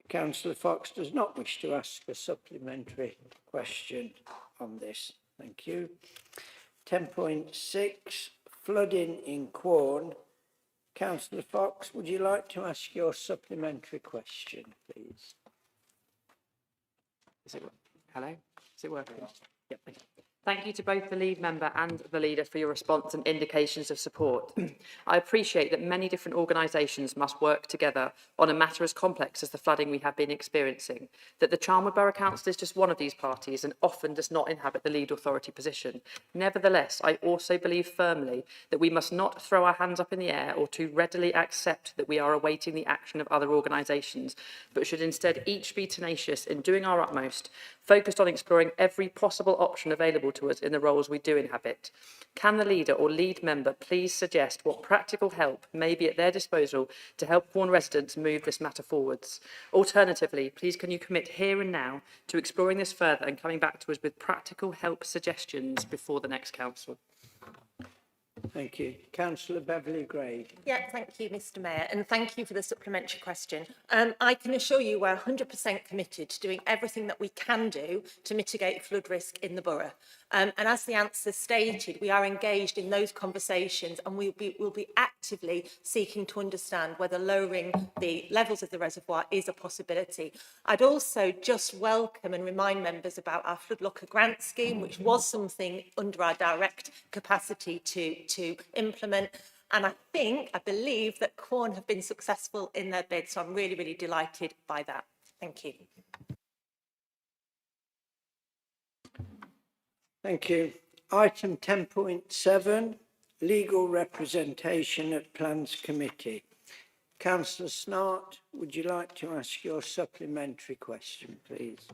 Councillor Fox does not wish to ask a supplementary question on this. Thank you. 10.6, flooding in Quorn. Councillor Fox, would you like to ask your supplementary question, please? Is it, hello? Is it working? Yep. Thank you to both the lead member and the leader for your response and indications of support. I appreciate that many different organisations must work together on a matter as complex as the flooding we have been experiencing, that the Charnwood Borough Council is just one of these parties and often does not inhabit the lead authority position. Nevertheless, I also believe firmly that we must not throw our hands up in the air or too readily accept that we are awaiting the action of other organisations, but should instead each be tenacious in doing our utmost, focused on exploring every possible option available to us in the roles we do inhabit. Can the leader or lead member please suggest what practical help may be at their disposal to help Quorn residents move this matter forwards? Alternatively, please can you commit here and now to exploring this further and coming back to us with practical help suggestions before the next council? Thank you. Councillor Beverley-Gray. Yeah, thank you, Mr Mayor, and thank you for the supplementary question. I can assure you we're 100% committed to doing everything that we can do to mitigate flood risk in the borough. And as the answer stated, we are engaged in those conversations and we'll be actively seeking to understand whether lowering the levels of the reservoir is a possibility. I'd also just welcome and remind members about our Flood Locker grant scheme, which was something under our direct capacity to implement. And I believe that Quorn have been successful in their bid, so I'm really, really delighted by that. Thank you. Thank you. Item 10.7, legal representation at Plans Committee. Councillor Snart, would you like to ask your supplementary question, please?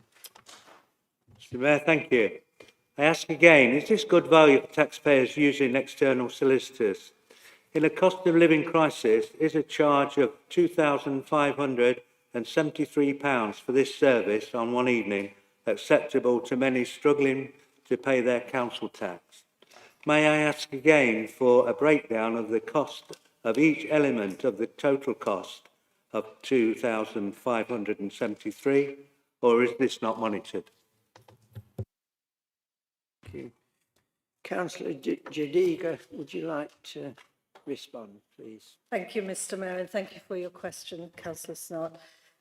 Mr Mayor, thank you. I ask again, is this good value for taxpayers using external solicitors? In a cost of living crisis, is a charge of £2,573 for this service on one evening acceptable to many struggling to pay their council tax? May I ask again for a breakdown of the cost of each element of the total cost of £2,573, or is this not monitored? Thank you. Councillor Jadiga, would you like to respond, please? Thank you, Mr Mayor, and thank you for your question, Councillor Snart.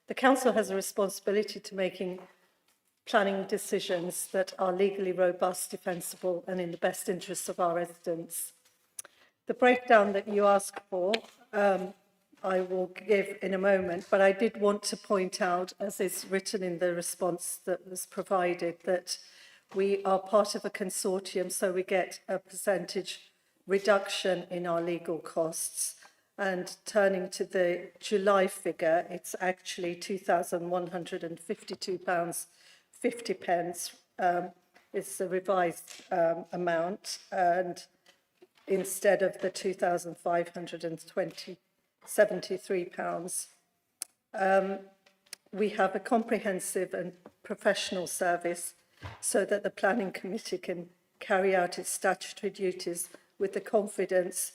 The Council has a responsibility to making planning decisions that are legally robust, defensible and in the best interests of our residents. The breakdown that you ask for, I will give in a moment, but I did want to point out, as is written in the response that was provided, that we are part of a consortium, so we get a percentage reduction in our legal costs. And turning to the July figure, it's actually £2,152.50. It's the revised amount, and instead of the £2,573. We have a comprehensive and professional service so that the Planning Committee can carry out its statutory duties with the confidence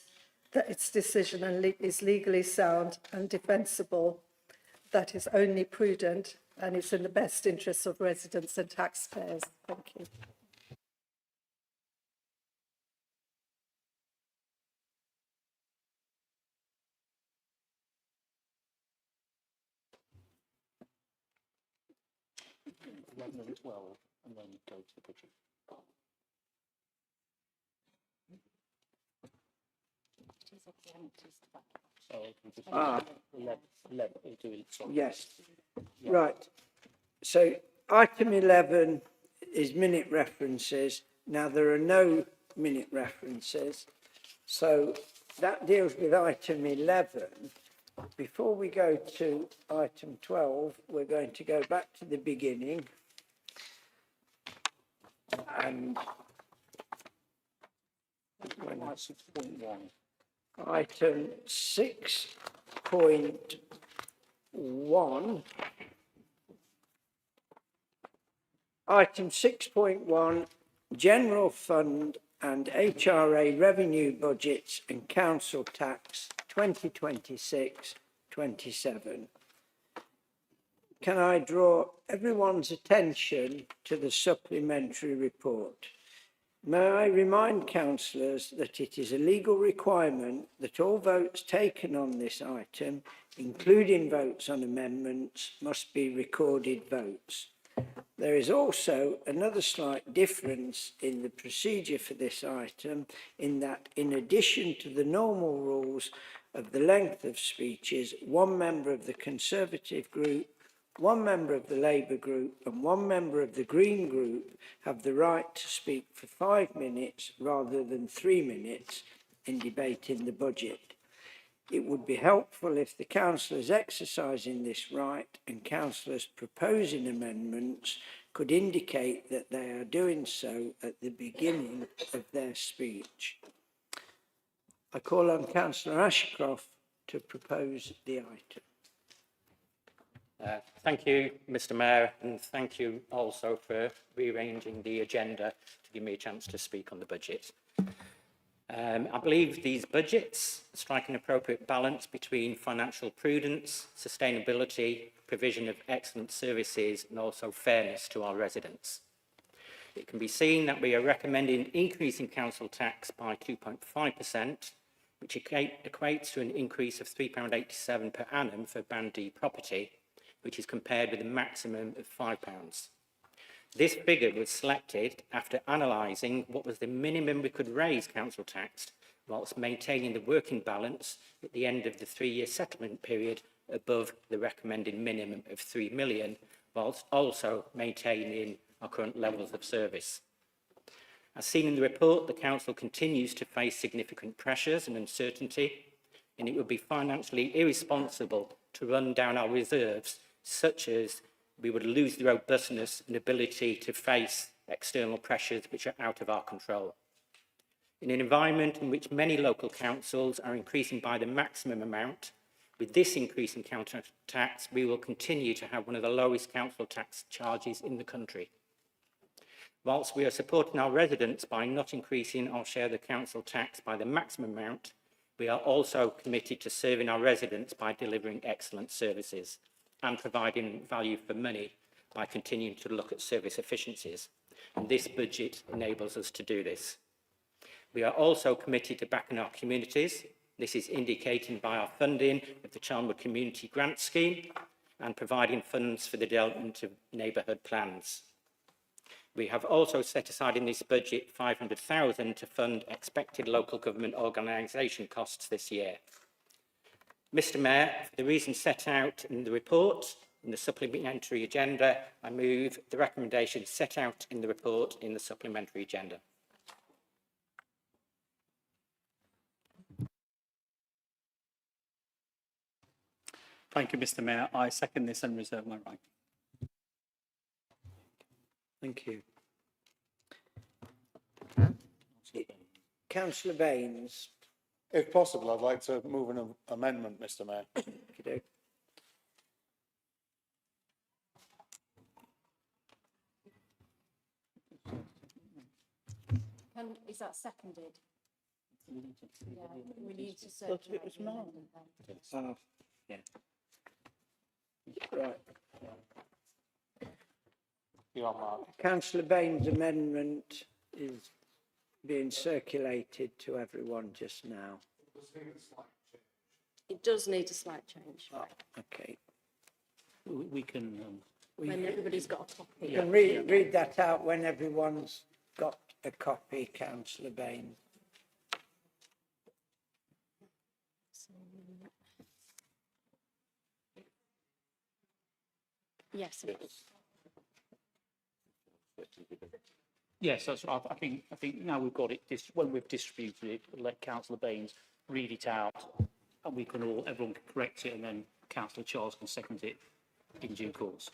that its decision is legally sound and defensible, that is only prudent and it's in the best interests of residents and taxpayers. Thank you. And 12, and then go to the budget. Ah. 11, we'll do it, sorry. Yes. Yeah. Right. So item 11 is minute references. Now there are no minute references. So that deals with item 11. Before we go to item 12, we're going to go back to the beginning. And item 6.1. Item 6.1, General Fund and HRA revenue budgets and council tax 2026-27. Can I draw everyone's attention to the supplementary report? May I remind councillors that it is a legal requirement that all votes taken on this item, including votes on amendments, must be recorded votes. There is also another slight difference in the procedure for this item, in that in addition to the normal rules of the length of speeches, one member of the Conservative group, one member of the Labour group and one member of the Green group have the right to speak for 5 minutes rather than 3 minutes in debating the budget. It would be helpful if the councillors exercising this right and councillors proposing amendments could indicate that they are doing so at the beginning of their speech. I call on Councillor Ashcroft to propose the item. Thank you, Mr. Mayor, and thank you also for rearranging the agenda to give me a chance to speak on the budget. I believe these budgets strike an appropriate balance between financial prudence, sustainability, provision of excellent services, and also fairness to our residents. It can be seen that we are recommending an increase in council tax by 2.5%, which equates to an increase of £3.87 per annum for Band D property, which is compared with a maximum of £5. This figure was selected after analysing what was the minimum we could raise council tax whilst maintaining the working balance at the end of the 3-year settlement period above the recommended minimum of 3 million, whilst also maintaining our current levels of service. As seen in the report, the council continues to face significant pressures and uncertainty, and it would be financially irresponsible to run down our reserves, such as we would lose the robustness and ability to face external pressures which are out of our control. In an environment in which many local councils are increasing by the maximum amount, with this increase in council tax, we will continue to have one of the lowest council tax charges in the country. Whilst we are supporting our residents by not increasing our share of the council tax by the maximum amount, we are also committed to serving our residents by delivering excellent services and providing value for money by continuing to look at service efficiencies. And this budget enables us to do this. We are also committed to backing our communities. This is indicated by our funding of the Charnwood Community Grant Scheme and providing funds for the development of neighbourhood plans. We have also set aside in this budget £500,000 to fund expected local government organisation costs this year. Mr. Mayor, for the reasons set out in the report, in the supplementary agenda, I move the recommendations set out in the report in the supplementary agenda. Thank you, Mr. Mayor. I second this and reserve my right. Thank you. Councillor Baines. If possible, I'd like to move an amendment, Mr. Mayor. Okay. Is that seconded? Yeah, we need to But circulate it was the mine. amendment then. Yeah. Right. You're on, Mark. Councillor Baines' amendment is being circulated to everyone just now. It does need a slight change. Okay. We can... When everybody's got a copy. You can read that out when everyone's got a copy, Councillor Baines. Yes, it is. Yes, that's right. I think now we've got it, when we've distributed it, we'll let Councillor Baines read it out, and everyone can correct it, and then Councillor Charles can second it in due course.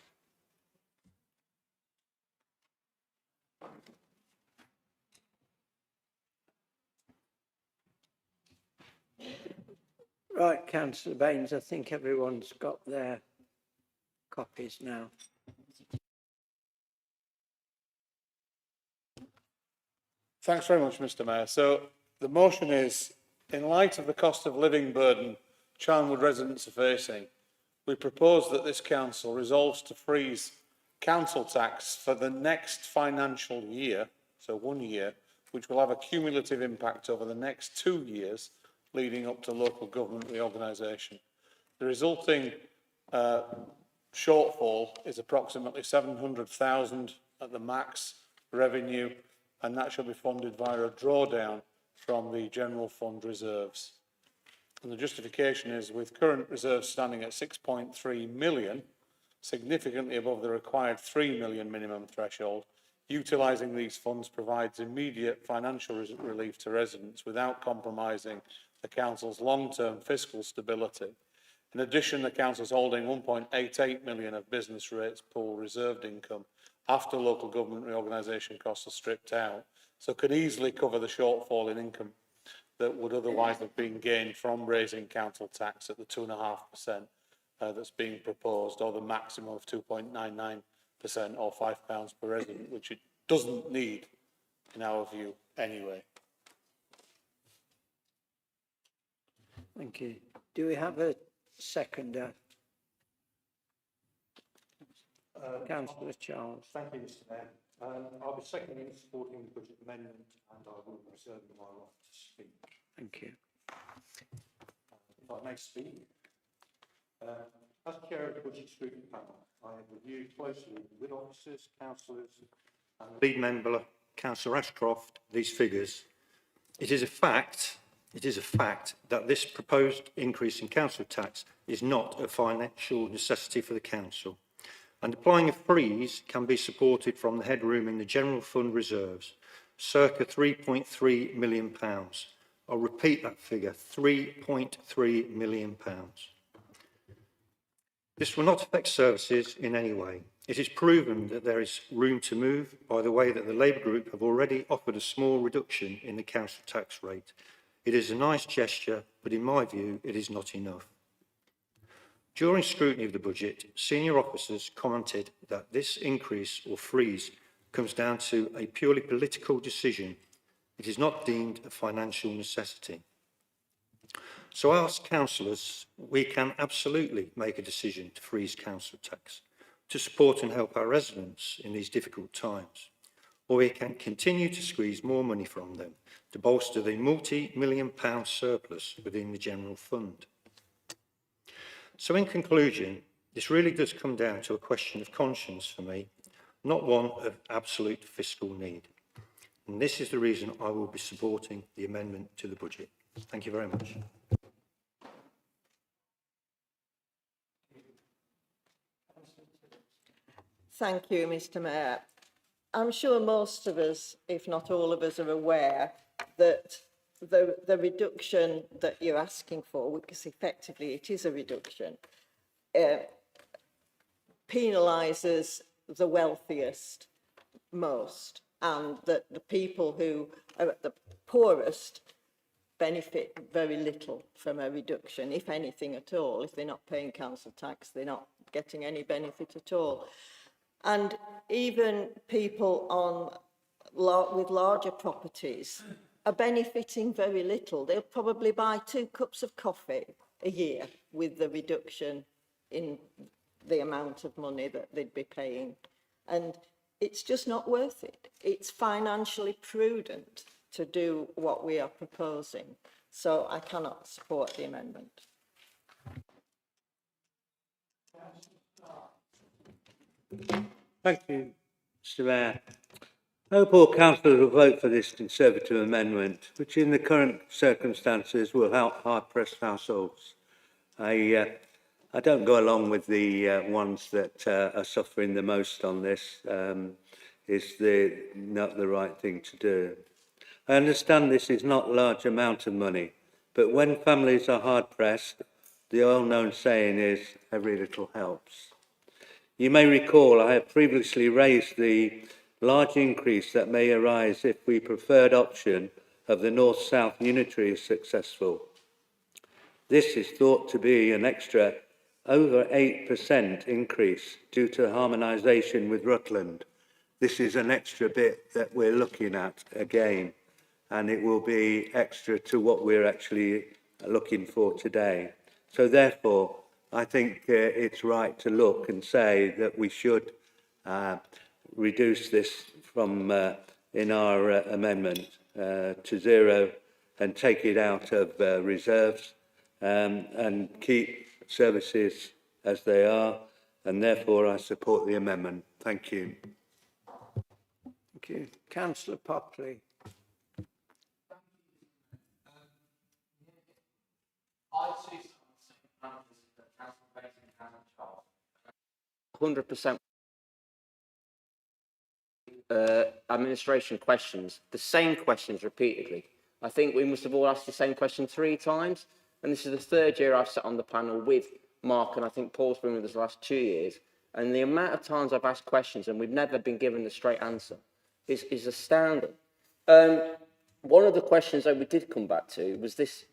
Right, Councillor Baines, I think everyone's got their copies now. Thanks very much, Mr Mayor. So the motion is, in light of the cost of living burden Charnwood residents are facing, we propose that this council resolves to freeze council tax for the next financial year, so 1 year, which will have a cumulative impact over the next 2 years leading up to local government reorganisation. The resulting shortfall is approximately 700,000 at the max revenue, and that shall be funded via a drawdown from the general fund reserves. And the justification is, with current reserves standing at 6.3 million, significantly above the required 3 million minimum threshold, utilising these funds provides immediate financial relief to residents without compromising the council's long-term fiscal stability. In addition, the council is holding 1.88 million of business rates pool reserved income after local government reorganisation costs are stripped out, so can easily cover the shortfall in income that would otherwise have been gained from raising council tax at the 2.5% that's being proposed, or the maximum of 2.99% or £5 per resident, which it doesn't need, in our view, anyway. Thank you. Do we have a seconder? Councillor Charles. Thank you, Mr Mayor. I'll be seconding and supporting the budget amendment, and I will reserve my right to speak. Thank you. If I may speak. As chair of the Budget Scrutiny Panel, I have reviewed closely with officers, councillors and lead member, Councillor Ashcroft, these figures. It is a fact that this proposed increase in council tax is not a financial necessity for the council, and applying a freeze can be supported from the headroom in the general fund reserves, circa £3.3 million. I'll repeat that figure, £3.3 million. This will not affect services in any way. It is proven that there is room to move by the way that the Labour Group have already offered a small reduction in the council tax rate. It is a nice gesture, but in my view, it is not enough. During scrutiny of the budget, senior officers commented that this increase or freeze comes down to a purely political decision. It is not deemed a financial necessity. So I ask councillors, we can absolutely make a decision to freeze council tax to support and help our residents in these difficult times, or we can continue to squeeze more money from them to bolster the multi-million-pound surplus within the general fund. So in conclusion, this really does come down to a question of conscience for me, not one of absolute fiscal need. And this is the reason I will be supporting the amendment to the budget. Thank you very much. Thank you, Mr Mayor. I'm sure most of us, if not all of us, are aware that the reduction that you're asking for, because effectively it is a reduction, penalises the wealthiest most, and that the people who are at the poorest benefit very little from a reduction, if anything at all. If they're not paying council tax, they're not getting any benefit at all. And even people with larger properties are benefiting very little. They'll probably buy 2 cups of coffee a year with the reduction in the amount of money that they'd be paying. And it's just not worth it. It's financially prudent to do what we are proposing. So I cannot support the amendment. Thank you, Mr Mayor. I hope all councillors will vote for this Conservative amendment, which in the current circumstances will help hard-pressed households. I don't go along with the ones that are suffering the most on this. It's not the right thing to do. I understand this is not a large amount of money, but when families are hard-pressed, the well-known saying is, every little helps. You may recall I have previously raised the large increase that may arise if the preferred option of the North-South Unitary is successful. This is thought to be an extra over 8% increase due to harmonisation with Rutland, this is an extra bit that we're looking at again, and it will be extra to what we're actually looking for today. So therefore, I think it's right to look and say that we should reduce this from in our amendment to zero and take it out of reserves and keep services as they are, and therefore I support the amendment. Thank you. Thank you. Councillor Popley. I see 100% administration questions, the same questions repeatedly. I think we must have all asked the same question 3 times, and this is the 3rd year I've sat on the panel with Mark, and I think Paul's been with us the last 2 years, and the amount of times I've asked questions and we've never been given the straight answer is astounding. One of the questions that we did come back to was this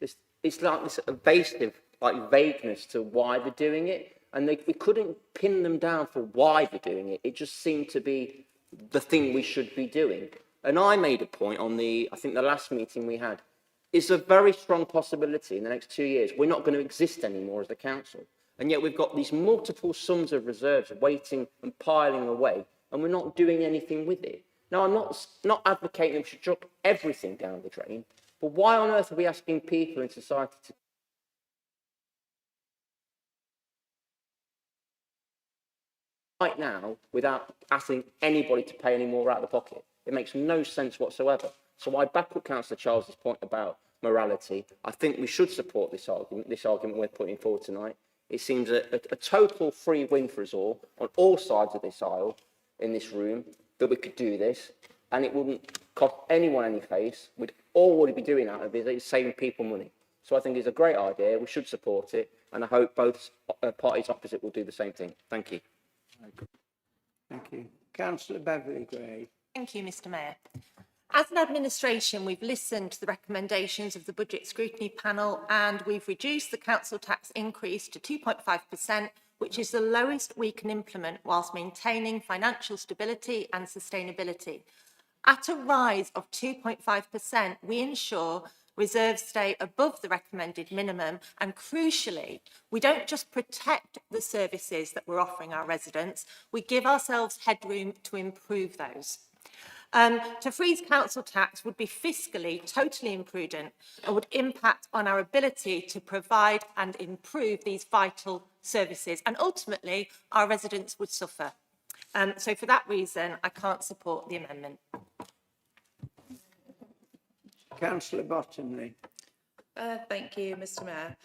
it's like this evasive, like vagueness to why they're doing it, and we couldn't pin them down for why they're doing it. It just seemed to be the thing we should be doing. And I made a point on I think the last meeting we had, it's a very strong possibility in the next 2 years we're not going to exist anymore as the council. And yet we've got these multiple sums of reserves waiting and piling away, and we're not doing anything with it. Now, I'm not advocating we should chuck everything down the drain, but why on earth are we asking people in society to right now without asking anybody to pay any more out of the pocket? It makes no sense whatsoever. So I back up Councillor Charles's point about morality. I think we should support this argument we're putting forward tonight. It seems a total free win for us all sides of this aisle in this room, that we could do this, and it wouldn't cost anyone any face. We'd already be doing out of it, it's saving people money. So I think it's a great idea, we should support it, and I hope both parties opposite will do the same thing. Thank you. Thank you. Councillor Beverley-Gray. Thank you, Mr Mayor. As an administration, we've listened to the recommendations of the Budget Scrutiny Panel, and we've reduced the council tax increase to 2.5%, which is the lowest we can implement whilst maintaining financial stability and sustainability. At a rise of 2.5%, we ensure reserves stay above the recommended minimum, and crucially, we don't just protect the services that we're offering our residents, we give ourselves headroom to improve those. To freeze council tax would be fiscally totally imprudent and would impact on our ability to provide and improve these vital services, and ultimately our residents would suffer. So for that reason, I can't support the amendment. Councillor Bottomley. Thank you, Mr Mayor.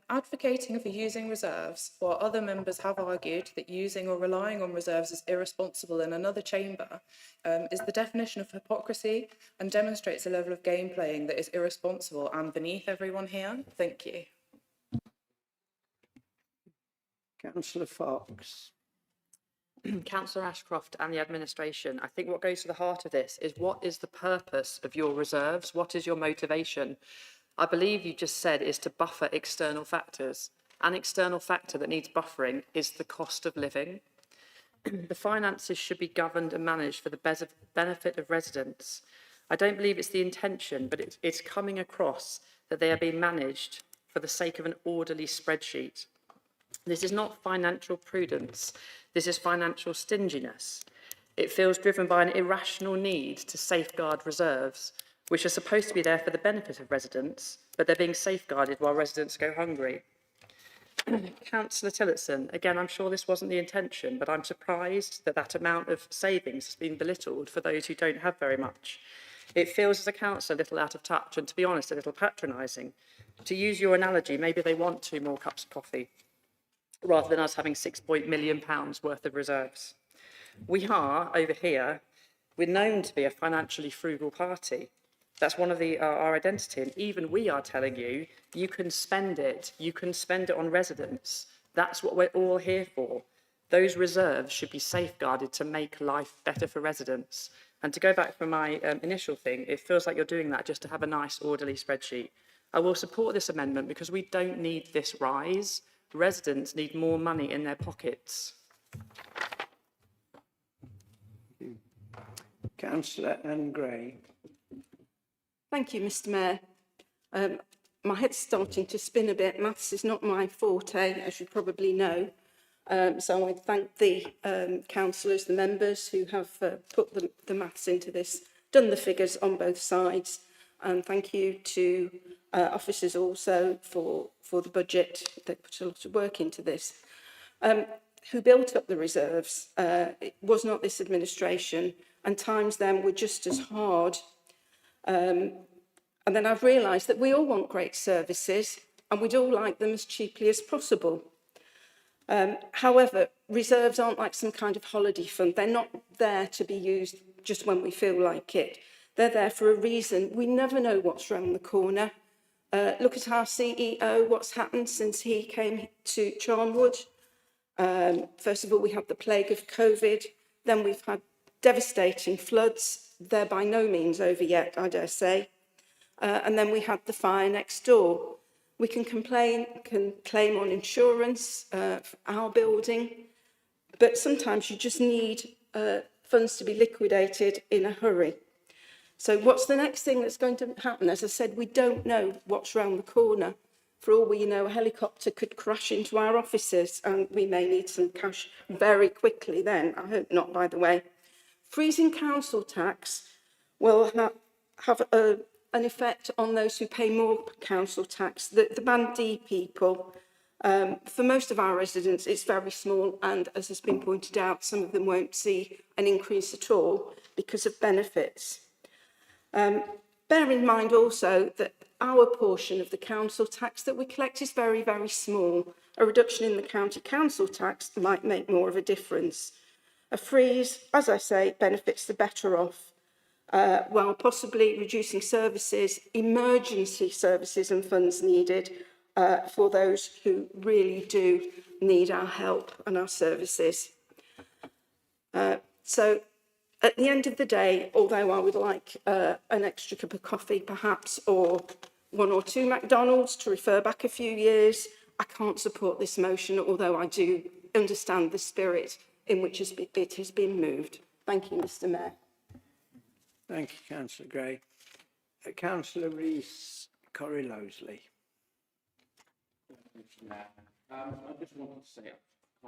Advocating for using reserves, while other members have argued that using or relying on reserves is irresponsible in another chamber, is the definition of hypocrisy and demonstrates a level of game playing that is irresponsible and beneath everyone here. Thank you. Councillor Fox. Councillor Ashcroft and the administration, I think what goes to the heart of this is, what is the purpose of your reserves? What is your motivation? I believe you just said is to buffer external factors. An external factor that needs buffering is the cost of living. The finances should be governed and managed for the benefit of residents. I don't believe it's the intention, but it's coming across that they are being managed for the sake of an orderly spreadsheet. This is not financial prudence. This is financial stinginess. It feels driven by an irrational need to safeguard reserves, which are supposed to be there for the benefit of residents, but they're being safeguarded while residents go hungry. Councillor Tillotson, again, I'm sure this wasn't the intention, but I'm surprised that that amount of savings has been belittled for those who don't have very much. It feels as a council a little out of touch, and to be honest, a little patronising. To use your analogy, maybe they want 2 more cups of coffee, rather than us having £6 million worth of reserves. We are, over here, we're known to be a financially frugal party. That's one of our identity, and even we are telling you, you can spend it on residents. That's what we're all here for. Those reserves should be safeguarded to make life better for residents. And to go back from my initial thing, it feels like you're doing that just to have a nice orderly spreadsheet. I will support this amendment because we don't need this rise. Residents need more money in their pockets. Councillor Anne Gray. Thank you, Mr. Mayor. My head's starting to spin a bit. Maths is not my forte, as you probably know. So I thank the councillors, the members who have put the maths into this, done the figures on both sides. And thank you to officers also for the budget. They put a lot of work into this. Who built up the reserves? It was not this administration, and times then were just as hard. And then I've realised that we all want great services and we'd all like them as cheaply as possible. However, reserves aren't like some kind of holiday fund. They're not there to be used just when we feel like it. They're there for a reason. We never know what's round the corner. Look at our CEO, what's happened since he came to Charnwood. First of all, we had the plague of COVID. Then we've had devastating floods. They're by no means over yet, I dare say. And then we had the fire next door. We can claim on insurance for our building, but sometimes you just need funds to be liquidated in a hurry. So what's the next thing that's going to happen? As I said, we don't know what's round the corner. For all we know, a helicopter could crash into our offices and we may need some cash very quickly then. I hope not, by the way. Freezing council tax will have an effect on those who pay more council tax. The Band D people, for most of our residents, it's very small, and as has been pointed out, some of them won't see an increase at all because of benefits. Bear in mind also that our portion of the council tax that we collect is very, very small. A reduction in the county council tax might make more of a difference. A freeze, as I say, benefits the better off, while possibly reducing services, emergency services and funds needed for those who really do need our help and our services. So at the end of the day, although I would like an extra cup of coffee perhaps, or 1 or 2 McDonald's to refer back a few years, I can't support this motion, although I do understand the spirit in which it has been moved. Thank you, Mr. Mayor. Thank you, Councillor Gray. Councillor Rees Corrie-Loseley. I just wanted to say I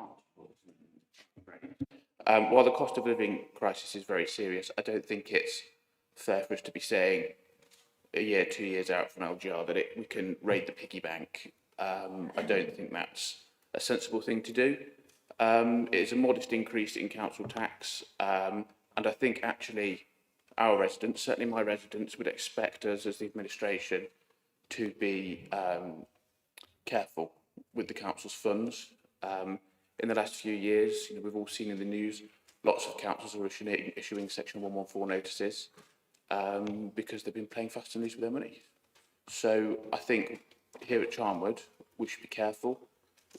can't. While the cost of living crisis is very serious, I don't think it's fair for us to be saying a year, 2 years out from LGR that we can raid the piggy bank. I don't think that's a sensible thing to do. It is a modest increase in council tax, and I think actually our residents, certainly my residents, would expect us as the administration to be careful with the council's funds. In the last few years, we've all seen in the news, lots of councils are issuing Section 114 notices because they've been playing fast and loose with their money. So I think here at Charnwood, we should be careful,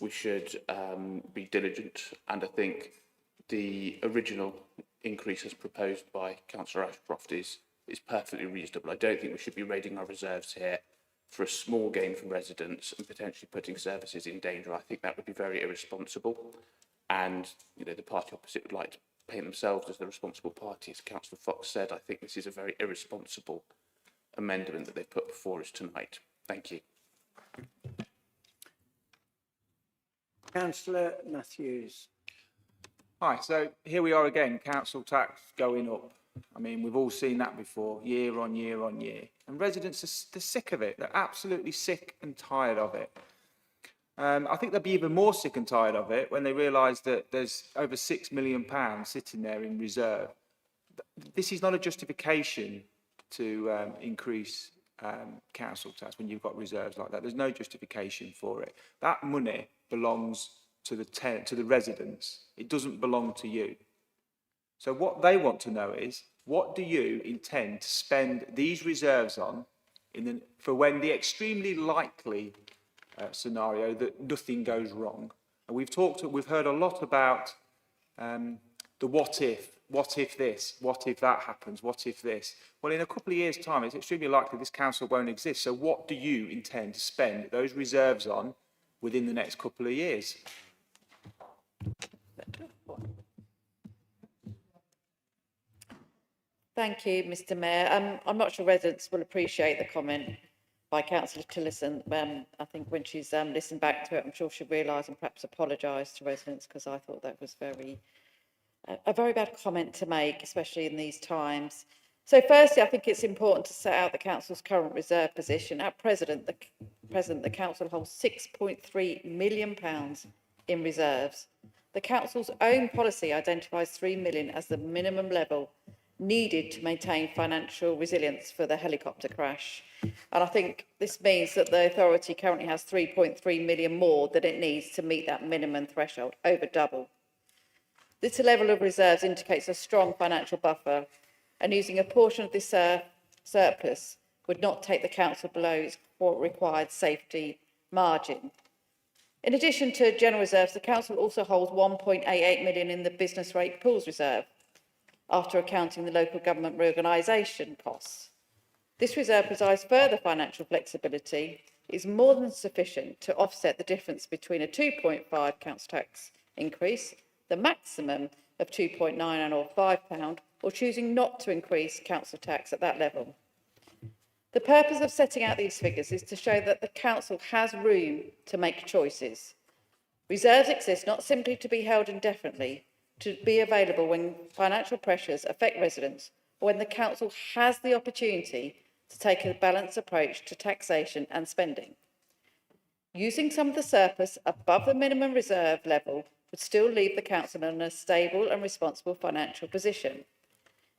we should be diligent, and I think the original increase as proposed by Councillor Ashcroft is perfectly reasonable. I don't think we should be raiding our reserves here for a small gain for residents and potentially putting services in danger. I think that would be very irresponsible, and the party opposite would like to paint themselves as the responsible party. As Councillor Fox said, I think this is a very irresponsible amendment that they've put before us tonight. Thank you. Councillor Matthews. Hi, so here we are again, council tax going up. I mean, we've all seen that before, year on year on year. And residents they're sick of it. They're absolutely sick and tired of it. I think they'll be even more sick and tired of it when they realise that there's over £6 million sitting there in reserve. This is not a justification to increase council tax when you've got reserves like that. There's no justification for it. That money belongs to the residents. It doesn't belong to you. So what they want to know is, what do you intend to spend these reserves on for when the extremely likely scenario that nothing goes wrong? And we've heard a lot about the what if this, what if that happens, what if this? Well, in a couple of years' time, it's extremely likely this council won't exist. So what do you intend to spend those reserves on within the next couple of years? Thank you, Mr Mayor. I'm not sure residents will appreciate the comment by Councillor Tillotson. I think when she's listened back to it, I'm sure she'll realise and perhaps apologise to residents, because I thought that was a very bad comment to make, especially in these times. So firstly, I think it's important to set out the Council's current reserve position. At present, the Council holds £6.3 million in reserves. The Council's own policy identifies £3 million as the minimum level needed to maintain financial resilience for the helicopter crash. And I think this means that the authority currently has 3.3 million more than it needs to meet that minimum threshold, over double. This level of reserves indicates a strong financial buffer, and using a portion of this surplus would not take the council below its required safety margin. In addition to general reserves, the council also holds 1.88 million in the business rate pools reserve, after accounting the local government reorganisation costs. This reserve provides further financial flexibility, is more than sufficient to offset the difference between a 2.5 council tax increase, the maximum of 2.99 or £5, or choosing not to increase council tax at that level. The purpose of setting out these figures is to show that the council has room to make choices. Reserves exist not simply to be held indefinitely, to be available when financial pressures affect residents, or when the council has the opportunity to take a balanced approach to taxation and spending. Using some of the surplus above the minimum reserve level would still leave the council in a stable and responsible financial position.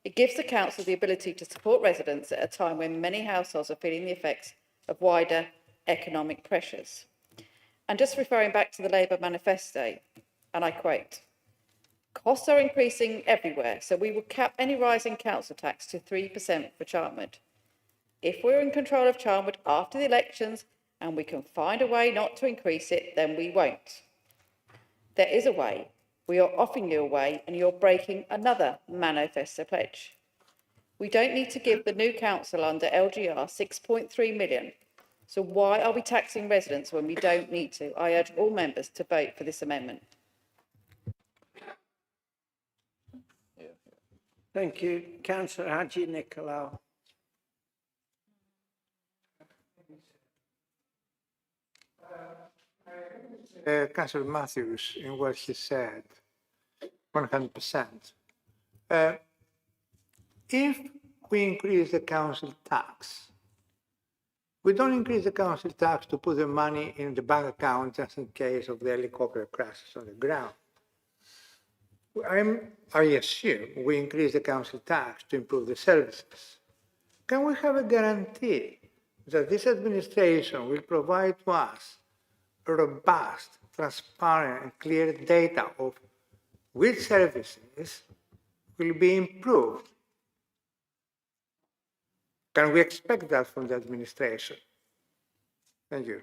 It gives the council the ability to support residents at a time when many households are feeling the effects of wider economic pressures. And just referring back to the Labour manifesto, and I quote, "Costs are increasing everywhere, so we will cap any rise in council tax to 3% for Chartwood. If we're in control of Chartwood after the elections and we can find a way not to increase it, then we won't. There is a way. We are offering you a way, and you're breaking another manifesto pledge. We don't need to give the new council under LGR 6.3 million. So why are we taxing residents when we don't need to? I urge all members to vote for this amendment." Thank you. Councillor Haji Nicolau. Councillor Matthews, in what he said, 100%. If we increase the council tax, we don't increase the council tax to put the money in the bank account just in case of the helicopter crashes on the ground. I assume we increase the council tax to improve the services. Can we have a guarantee that this administration will provide to us robust, transparent and clear data of which services will be improved? Can we expect that from the administration? Thank you.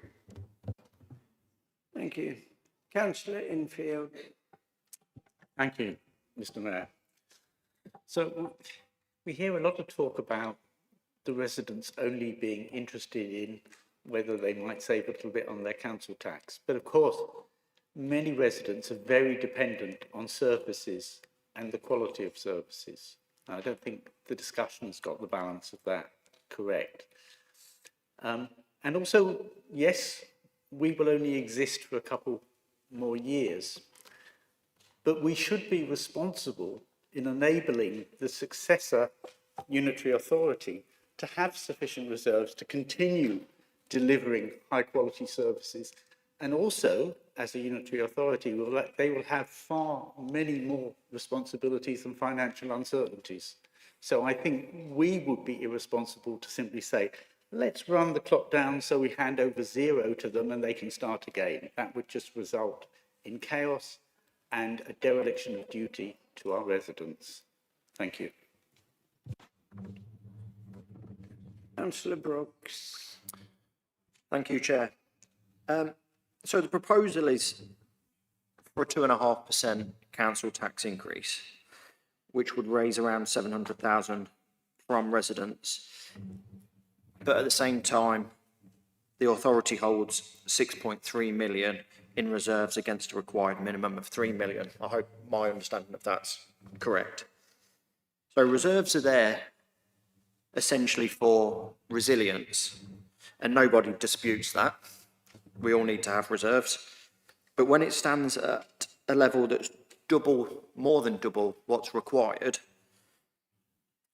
Thank you. Councillor Infield. Thank you, Mr. Mayor. So we hear a lot of talk about the residents only being interested in whether they might save a little bit on their council tax. But of course, many residents are very dependent on services and the quality of services. I don't think the discussion's got the balance of that correct. And also, yes, we will only exist for a couple more years, but we should be responsible in enabling the successor unitary authority to have sufficient reserves to continue delivering high quality services. And also, as a unitary authority, they will have far many more responsibilities and financial uncertainties. So I think we would be irresponsible to simply say, let's run the clock down so we hand over zero to them and they can start again. That would just result in chaos and a dereliction of duty to our residents. Thank you. Councillor Brooks. Thank you, Chair. So the proposal is for a 2.5% council tax increase, which would raise around 700,000 from residents. But at the same time, the authority holds 6.3 million in reserves against a required minimum of 3 million. I hope my understanding of that's correct. So reserves are there essentially for resilience, and nobody disputes that. We all need to have reserves. But when it stands at a level that's more than double what's required,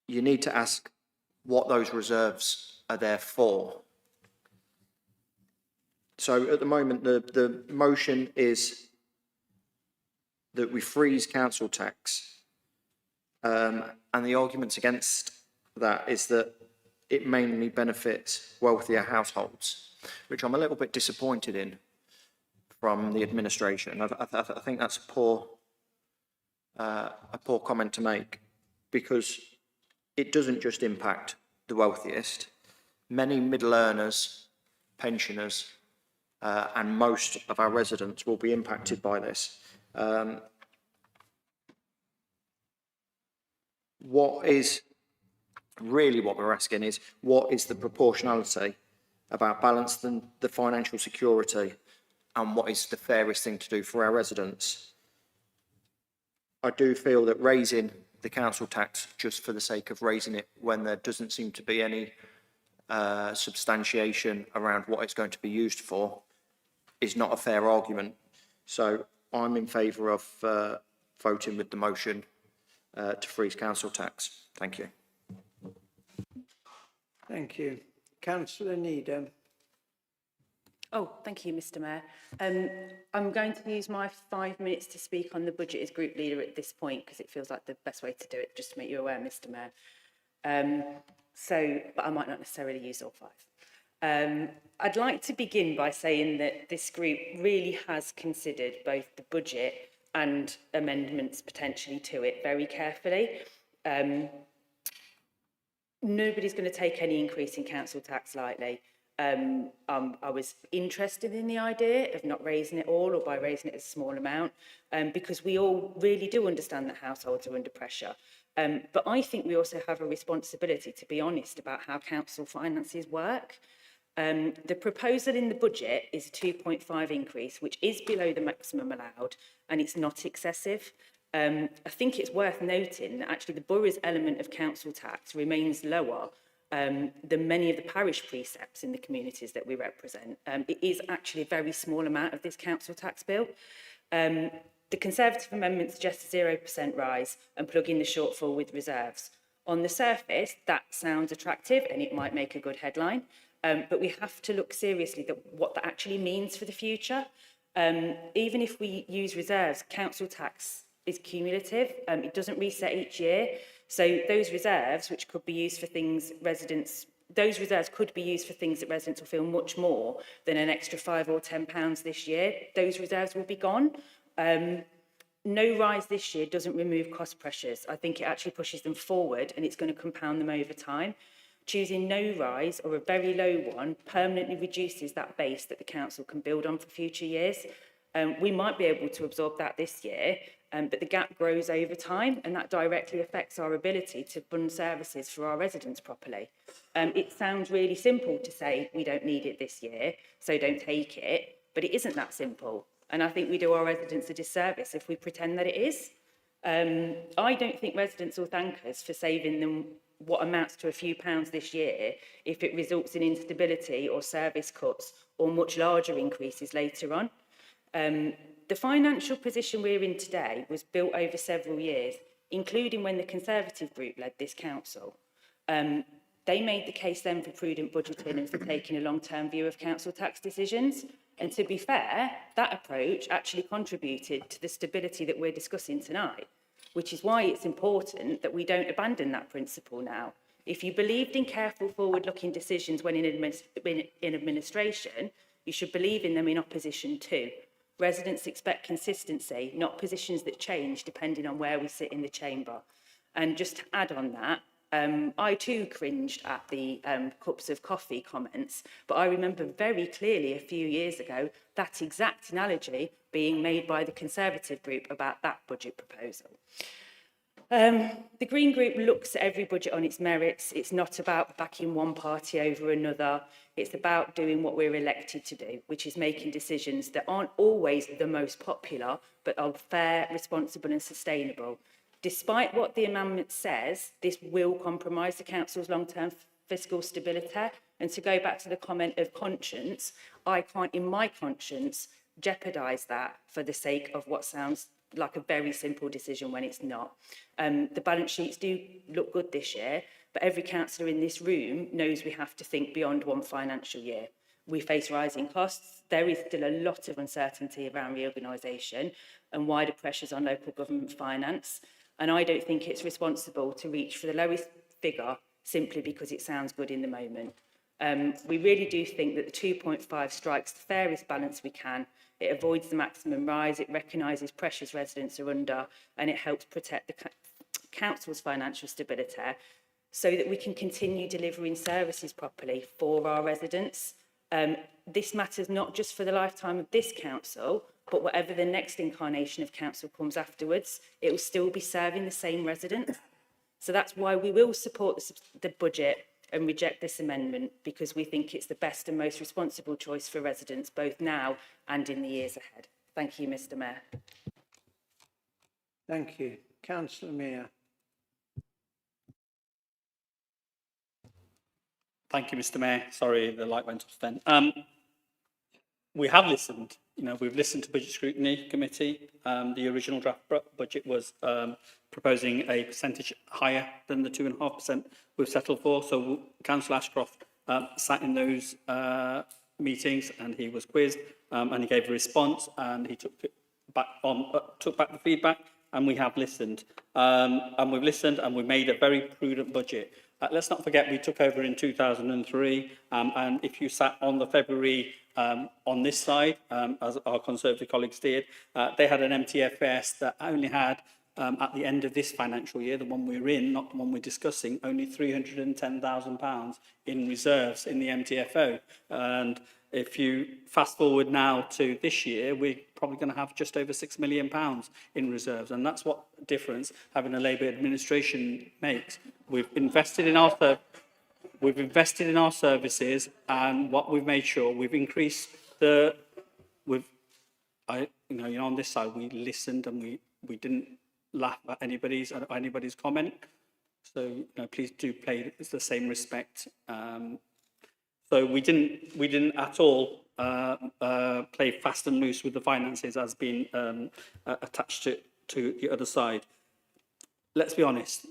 you need to ask what those reserves are there for. So at the moment, the motion is that we freeze council tax. And the arguments against that is that it mainly benefits wealthier households, which I'm a little bit disappointed in from the administration. I think that's a poor comment to make, because it doesn't just impact the wealthiest. Many middle earners, pensioners, and most of our residents will be impacted by this. What we're asking is, what is the proportionality about balancing the financial security and what is the fairest thing to do for our residents? I do feel that raising the council tax just for the sake of raising it when there doesn't seem to be any substantiation around what it's going to be used for is not a fair argument. So I'm in favour of voting with the motion to freeze council tax. Thank you. Thank you. Councillor Needham. Oh, thank you, Mr. Mayor. I'm going to use my 5 minutes to speak on the budget as group leader at this point, because it feels like the best way to do it, just to make you aware, Mr. Mayor. But I might not necessarily use all 5. I'd like to begin by saying that this group really has considered both the budget and amendments potentially to it very carefully. Nobody's going to take any increase in council tax lightly. I was interested in the idea of not raising it all, or by raising it a small amount, because we all really do understand that households are under pressure. But I think we also have a responsibility to be honest about how council finances work. The proposal in the budget is a 2.5 increase, which is below the maximum allowed, and it's not excessive. I think it's worth noting that actually the borough's element of council tax remains lower than many of the parish precepts in the communities that we represent. It is actually a very small amount of this council tax bill. The Conservative amendment suggests a 0% rise and plug in the shortfall with reserves. On the surface, that sounds attractive and it might make a good headline, but we have to look seriously at what that actually means for the future. Even if we use reserves, council tax is cumulative. It doesn't reset each year. So those reserves, which could be used for things those reserves could be used for things that residents will feel much more than an extra £5 or £10 this year. Those reserves will be gone. No rise this year doesn't remove cost pressures. I think it actually pushes them forward, and it's going to compound them over time. Choosing no rise or a very low one permanently reduces that base that the council can build on for future years. We might be able to absorb that this year, but the gap grows over time, and that directly affects our ability to fund services for our residents properly. It sounds really simple to say we don't need it this year, so don't take it, but it isn't that simple. And I think we do our residents a disservice if we pretend that it is. I don't think residents will thank us for saving them what amounts to a few pounds this year if it results in instability or service cuts or much larger increases later on. The financial position we're in today was built over several years, including when the Conservative group led this council. They made the case then for prudent budgeting and for taking a long-term view of council tax decisions. And to be fair, that approach actually contributed to the stability that we're discussing tonight, which is why it's important that we don't abandon that principle now. If you believed in careful forward-looking decisions when in administration, you should believe in them in opposition too. Residents expect consistency, not positions that change depending on where we sit in the chamber. And just to add on that, I too cringed at the cups of coffee comments, but I remember very clearly a few years ago that exact analogy being made by the Conservative group about that budget proposal. The Green Group looks at every budget on its merits. It's not about backing one party over another. It's about doing what we're elected to do, which is making decisions that aren't always the most popular, but are fair, responsible and sustainable. Despite what the amendment says, this will compromise the council's long-term fiscal stability. And to go back to the comment of conscience, I can't, in my conscience, jeopardise that for the sake of what sounds like a very simple decision when it's not. The balance sheets do look good this year, but every councillor in this room knows we have to think beyond one financial year. We face rising costs. There is still a lot of uncertainty around reorganisation and wider pressures on local government finance. And I don't think it's responsible to reach for the lowest figure simply because it sounds good in the moment. We really do think that the 2.5 strikes the fairest balance we can. It avoids the maximum rise, it recognises pressures residents are under, and it helps protect the council's financial stability so that we can continue delivering services properly for our residents. This matters not just for the lifetime of this council, but whatever the next incarnation of council comes afterwards, it will still be serving the same residents. So that's why we will support the budget and reject this amendment, because we think it's the best and most responsible choice for residents, both now and in the years ahead. Thank you, Mr. Mayor. Thank you. Councillor Meyer. Thank you, Mr. Mayor. Sorry, the light went off then. We have listened. We've listened to Budget Scrutiny Committee. The original draft budget was proposing a percentage higher than the 2.5% we've settled for. So Councillor Ashcroft sat in those meetings and he was quizzed and he gave a response and he took back the feedback, and we have listened. And we've listened and we made a very prudent budget. Let's not forget we took over in 2003, and if you sat on the February on this side, as our Conservative colleagues did, they had an MTFS that only had, at the end of this financial year, the one we're in, not the one we're discussing, only £310,000 in reserves in the MTFO. And if you fast forward now to this year, we're probably going to have just over £6 million in reserves. And that's what difference having a Labour administration makes. We've invested in our services, and what we've made sure we've increased on this side we listened and we didn't laugh at anybody's comment. So please do pay the same respect. So we didn't at all play fast and loose with the finances as being attached to the other side. Let's be honest.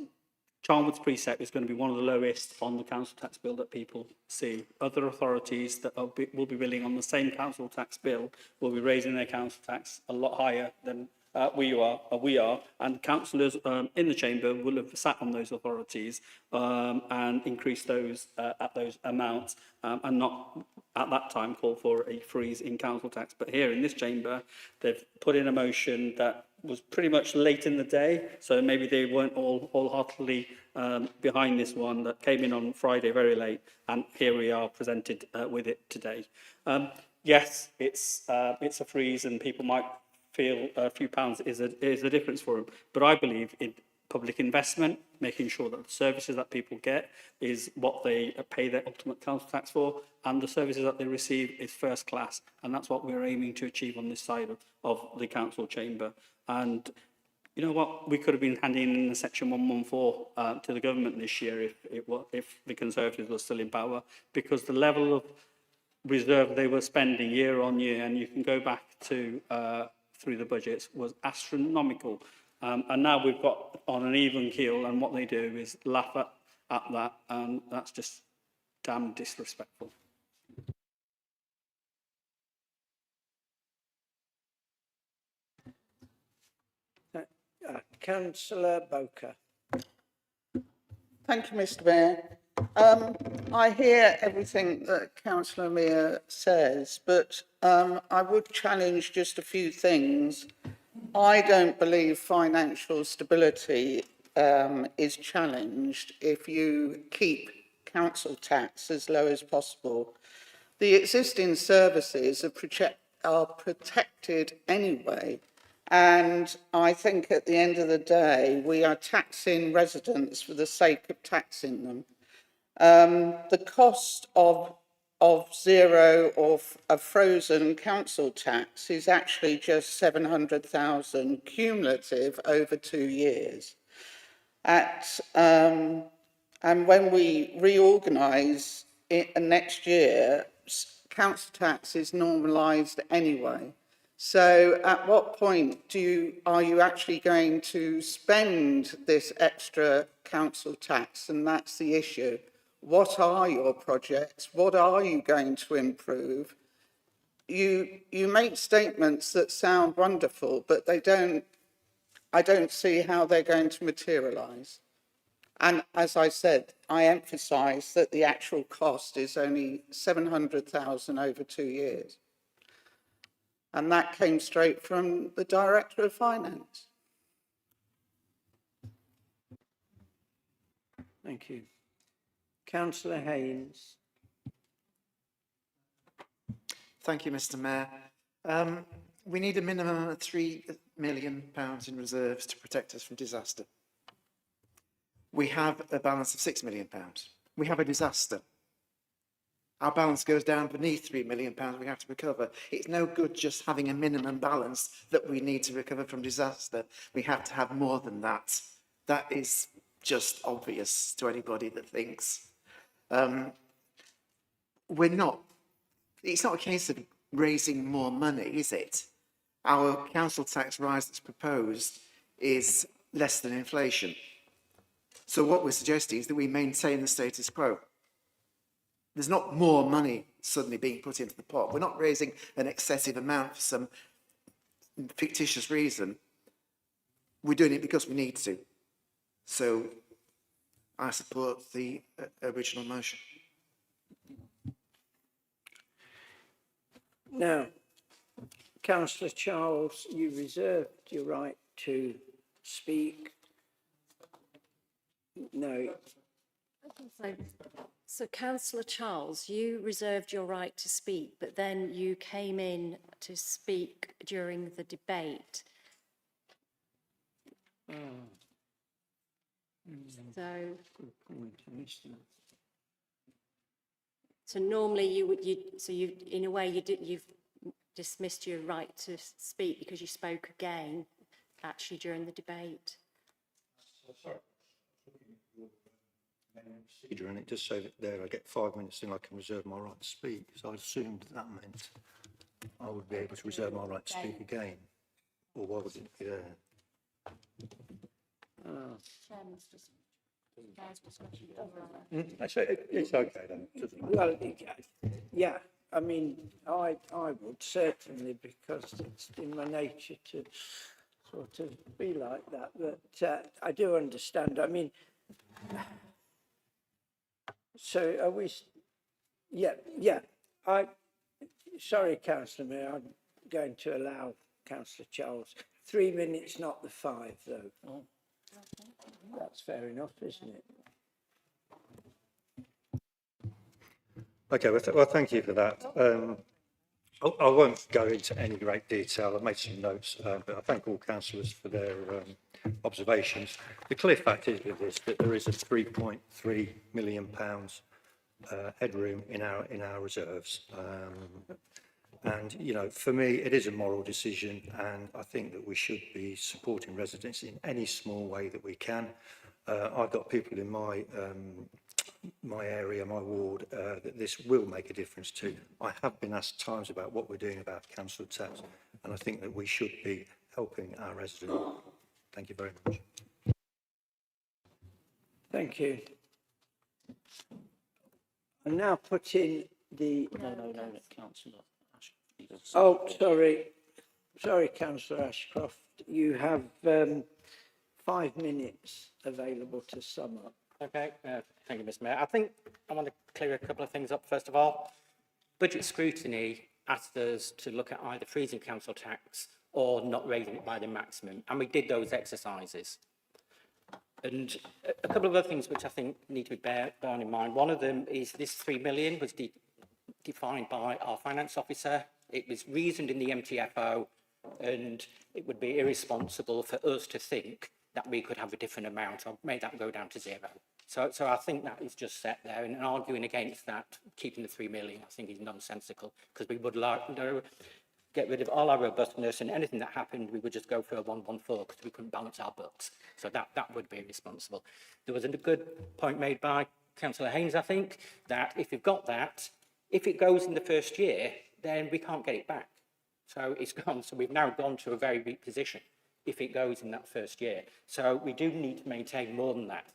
Charnwood's precept is going to be one of the lowest on the council tax bill that people see. Other authorities that will be billing on the same council tax bill will be raising their council tax a lot higher than we are, and councillors in the chamber will have sat on those authorities and increased those at those amounts, and not at that time call for a freeze in council tax. But here in this chamber, they've put in a motion that was pretty much late in the day, so maybe they weren't all wholeheartedly behind this one, that came in on Friday very late, and here we are presented with it today. Yes, it's a freeze, and people might feel a few pounds is a difference for them, but I believe in public investment, making sure that the services that people get is what they pay their ultimate council tax for, and the services that they receive is first class, and that's what we're aiming to achieve on this side of the council chamber. And you know what, we could have been handing in a section 114 to the government this year if the Conservatives were still in power, because the level of reserve they were spending year on year, and you can go back to through the budgets, was astronomical. And now we've got on an even keel, and what they do is laugh at that, and that's just damn disrespectful. Councillor Boker. Thank you, Mr. Mayor. I hear everything that Councillor Meyer says, but I would challenge just a few things. I don't believe financial stability is challenged if you keep council tax as low as possible. The existing services are protected anyway. And I think at the end of the day, we are taxing residents for the sake of taxing them. The cost of zero or a frozen council tax is actually just 700,000 cumulative over 2 years. and when we reorganise it next year, council tax is normalised anyway. So at what point are you actually going to spend this extra council tax? And that's the issue. What are your projects? What are you going to improve? You make statements that sound wonderful, but I don't see how they're going to materialise. And as I said, I emphasise that the actual cost is only 700,000 over 2 years. And that came straight from the Director of Finance. Thank you. Councillor Haynes. Thank you, Mr. Mayor. We need a minimum of £3 million in reserves to protect us from disaster. We have a balance of £6 million. We have a disaster. Our balance goes down beneath £3 million we have to recover. It's no good just having a minimum balance that we need to recover from disaster. We have to have more than that. That is just obvious to anybody that thinks. It's not a case of raising more money, is it? Our council tax rise that's proposed is less than inflation. So what we're suggesting is that we maintain the status quo. There's not more money suddenly being put into the pot. We're not raising an excessive amount for some fictitious reason. We're doing it because we need to. So I support the original motion. Now, Councillor Charles, you reserved your right to speak. No. So Councillor Charles, you reserved your right to speak, but then you came in to speak during the debate. So normally you've in a way you've dismissed your right to speak because you spoke again actually during the debate. Procedure, and it does say that there I get 5 minutes and I can reserve my right to speak. So I assumed that meant I would be able to reserve my right to speak again. Or why would it be there? It's okay then. Well, yeah, I mean, I would certainly, because it's in my nature to sort of be like that. But I do understand. I mean, so are we? Yeah. Sorry, Councillor Mayor, I'm going to allow Councillor Charles 3 minutes, not the 5, though. Oh. That's fair enough, isn't it? Okay, well, thank you for that. I won't go into any great detail. I've made some notes, but I thank all councillors for their observations. The clear fact is with this that there is a £3.3 million headroom in our reserves. And, you know, for me, it is a moral decision, and I think that we should be supporting residents in any small way that we can. I've got people in my area, my ward, that this will make a difference to. I have been asked times about what we're doing about council tax, and I think that we should be helping our residents. Thank you very much. Thank you. I'm now putting the... No, Councillor. Oh, sorry, Councillor Ashcroft. You have 5 minutes available to sum up. Okay, thank you, Mr. Mayor. I think I want to clear a couple of things up. First of all, budget scrutiny asked us to look at either freezing council tax or not raising it by the maximum, and we did those exercises. And a couple of other things which I think need to be borne in mind. One of them is this 3 million was defined by our finance officer. It was reasoned in the MTFO, and it would be irresponsible for us to think that we could have a different amount or made that go down to 0. So I think that is just set there, and arguing against that, keeping the 3 million, I think is nonsensical, because we would like, get rid of all our robustness, and anything that happened, we would just go for a 114 because we couldn't balance our books. So that would be irresponsible. There was a good point made by Councillor Haynes, I think, that if you've got that, if it goes in the first year, then we can't get it back. So it's gone. So we've now gone to a very weak position if it goes in that first year. So we do need to maintain more than that.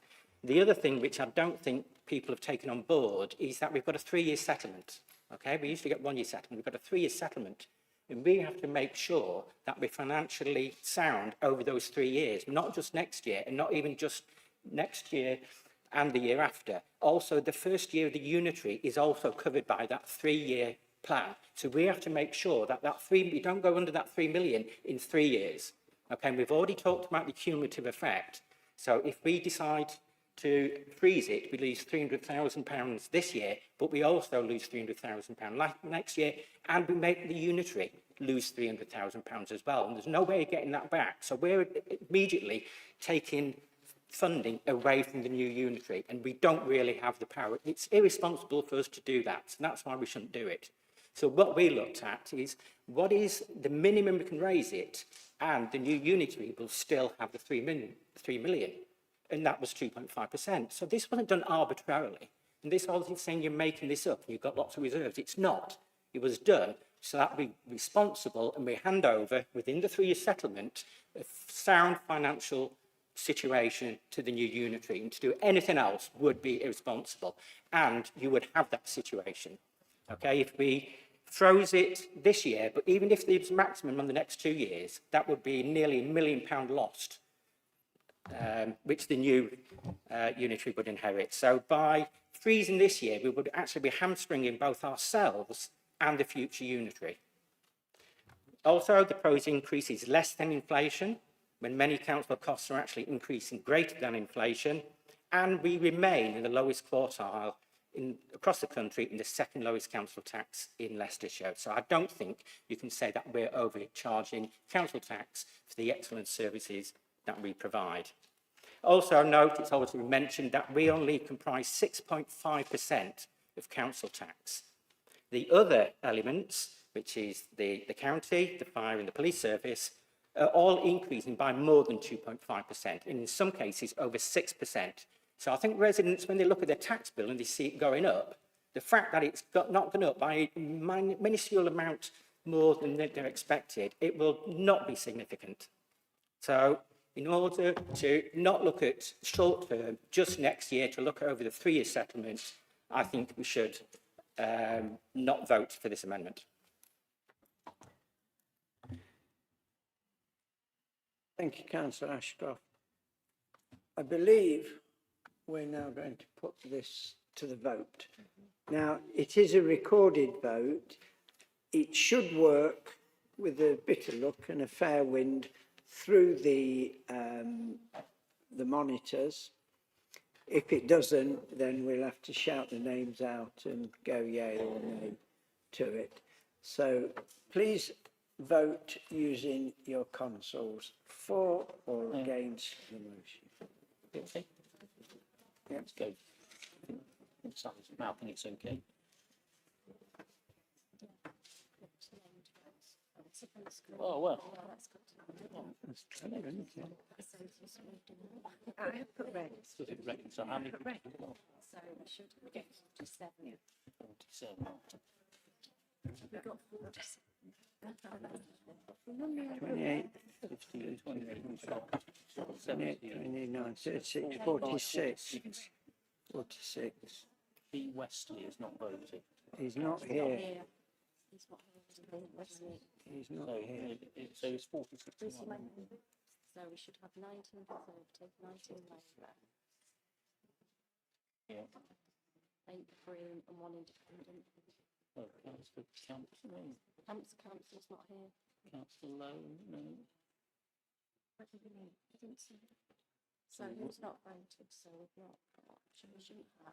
The other thing which I don't think people have taken on board is that we've got a 3-year settlement. Okay, we usually get 1-year settlement. We've got a 3-year settlement. And we have to make sure that we're financially sound over those 3 years, not just next year, and not even just next year and the year after. Also, the first year of the unitary is also covered by that 3-year plan. So we have to make sure that you don't go under that 3 million in 3 years. Okay, and we've already talked about the cumulative effect. So if we decide to freeze it, we lose £300,000 this year, but we also lose £300,000 next year, and we make the unitary lose £300,000 as well. And there's no way of getting that back. So we're immediately taking funding away from the new unitary, and we don't really have the power. It's irresponsible for us to do that, so that's why we shouldn't do it. So what we looked at is, what is the minimum we can raise it, and the new unitary will still have the 3 million. And that was 2.5%. So this wasn't done arbitrarily. And this whole thing saying you're making this up and you've got lots of reserves, it's not. It was done so that we responsible, and we hand over within the 3-year settlement a sound financial situation to the new unitary, and to do anything else would be irresponsible, and you would have that situation. Okay, if we froze it this year, but even if there's maximum on the next 2 years, that would be nearly £1 million lost, which the new unitary would inherit. So by freezing this year, we would actually be hamstringing both ourselves and the future unitary. Also, the proposed increase is less than inflation, when many council costs are actually increasing greater than inflation, and we remain in the lowest quartile across the country in the second lowest council tax in Leicestershire. So I don't think you can say that we're overcharging council tax for the excellent services that we provide. Also note, it's always been mentioned that we only comprise 6.5% of council tax. The other elements, which is the county, the fire and the police service, are all increasing by more than 2.5%, and in some cases over 6%. So I think residents, when they look at their tax bill and they see it going up, the fact that it's not gone up by a minuscule amount more than they're expected, it will not be significant. So in order to not look at short term, just next year, to look over the 3-year settlement, I think we should not vote for this amendment. Thank you, Councillor Ashcroft. I believe we're now going to put this to the vote. Now, it is a recorded vote. It should work with a bit of luck and a fair wind through the monitors. If it doesn't, then we'll have to shout the names out and go yay or nay to it. So please vote using your consoles for or against the motion. Okay. Yeah. Let's go. I think it's okay. Oh, well. I have put red. So how many? So we should get 47. 47. We got 47. 28, 15, 28, 29, 36, 46. 46. Pete Westley is not voting. He's not here. He's not here. He's not So, here. so it's 46. So we should have 19 Conservative, 19 Labour. Yeah. 8 Green and 1 Independent. Oh, Councillor Councillor's not here. Councillor Lowe, no. I didn't see it. So who's not voted? So we've not got, we shouldn't have.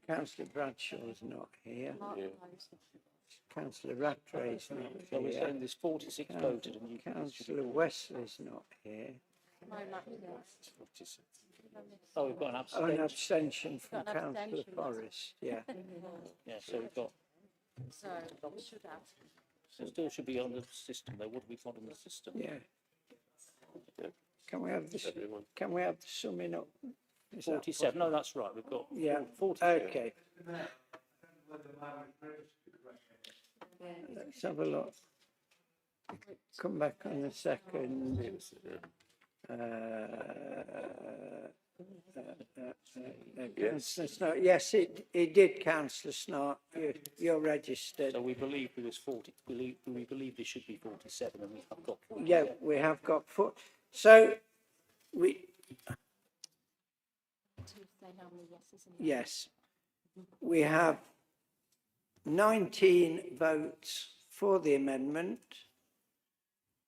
Councillor Bradshaw's not here. Mark Lowe's not here. Councillor Rattray's not So we're here. saying there's 46 voted and you Councillor Wesley's not here. No, Matt, Oh, we've got an Oh, an abstention. abstention from Got an Councillor abstention. Forrest, yeah. Yeah, so we've got. So we should have. So it still should be on the system, though. What have we got on the system? Yeah. Can we have this, can we have the summing up? Is that 47, no, that's right, we've got Yeah, 42. okay. Let's have a look. Come back on the second. Councillor Snort, yes, it did, Councillor Snort, you're registered. So we believe there was 40, we believe there should be 47, and we have got 40. Yeah, we have got four. So, yes, we have 19 votes for the amendment.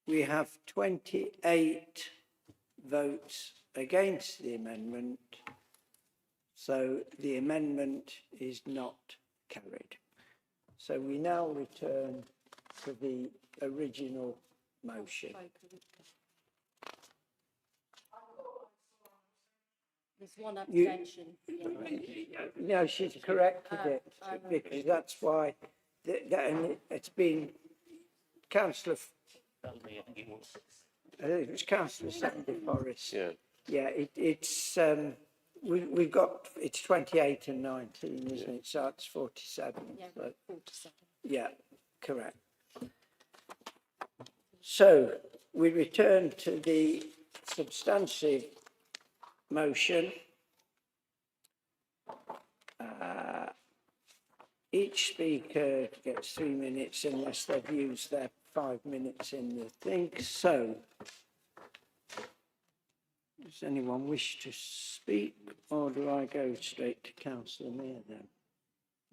We have 28 votes against the amendment. So the amendment is not carried. So we now return to the original motion. There's one abstention. No, she's corrected it, because that's why, and it's been Councillor, Bellamy, I think it was. it was Councillor Sandy Forrest. Yeah. Yeah, it's, we've got, it's 28 and 19, isn't it? So it's 47. Yeah, So, 47. yeah, correct. So we return to the substantive motion. Each speaker gets 3 minutes unless they've used their 5 minutes in the thing. So, does anyone wish to speak, or do I go straight to Councillor Mayor then?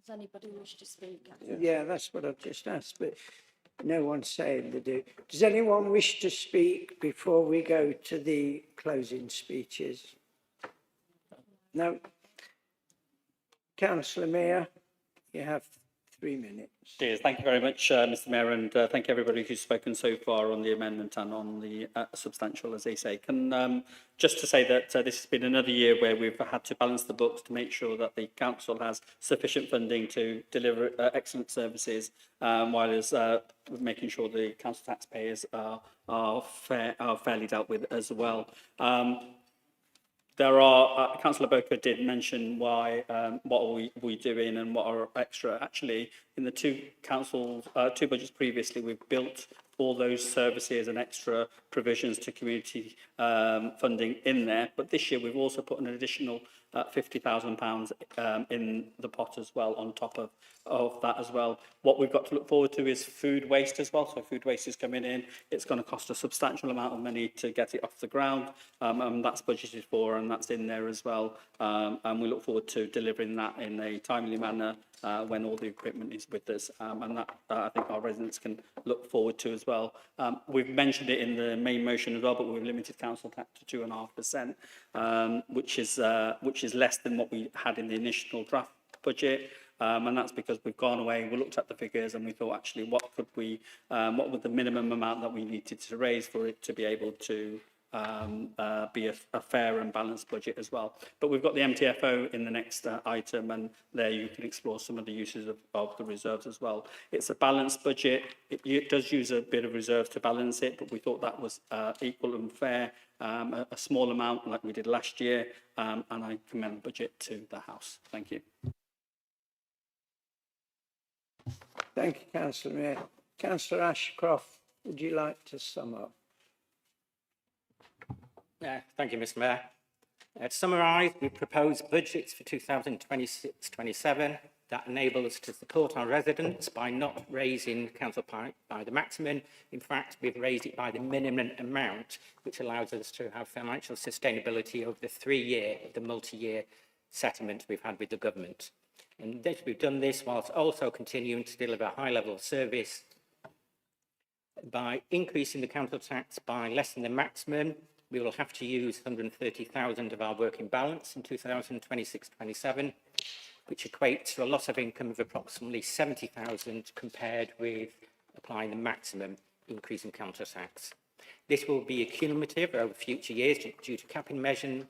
Does anybody wish to speak? Yeah, that's what I've just asked, but no one's saying they do. Does anyone wish to speak before we go to the closing speeches? No? Councillor Mayor, you have 3 minutes. Cheers. Thank you very much, Mr Mayor, and thank everybody who's spoken so far on the amendment and on the substantial, as they say. Can just to say that this has been another year where we've had to balance the books to make sure that the council has sufficient funding to deliver excellent services, while as making sure the council taxpayers are fairly dealt with as well. There are, Councillor Boker did mention why, what are we doing and what are extra. Actually, in the two budgets previously, we've built all those services and extra provisions to community funding in there. But this year, we've also put an additional £50,000 in the pot as well, on top of that as well. What we've got to look forward to is food waste as well. So food waste is coming in. It's going to cost a substantial amount of money to get it off the ground. And that's budgeted for, and that's in there as well. And we look forward to delivering that in a timely manner when all the equipment is with us. And that I think our residents can look forward to as well. We've mentioned it in the main motion as well, but we've limited council tax to 2.5%, which is less than what we had in the initial draft budget. And that's because we've gone away, we looked at the figures and we thought, actually, what would the minimum amount that we needed to raise for it to be able to be a fair and balanced budget as well. But we've got the MTFO in the next item, and there you can explore some of the uses of the reserves as well. It's a balanced budget. It does use a bit of reserves to balance it, but we thought that was equal and fair, a small amount like we did last year, and I commend the budget to the House. Thank you. Thank you, Councillor Mayor. Councillor Ashcroft, would you like to sum up? Thank you, Mr Mayor. To summarise, we propose budgets for 2026-27 that enable us to support our residents by not raising council by the maximum. In fact, we've raised it by the minimum amount, which allows us to have financial sustainability over the multi-year settlement we've had with the government. And we've done this whilst also continuing to deliver a high level of service by increasing the council tax by less than the maximum. We will have to use 130,000 of our working balance in 2026-27, which equates to a loss of income of approximately 70,000 compared with applying the maximum increase in council tax. This will be cumulative over future years due to capping measures.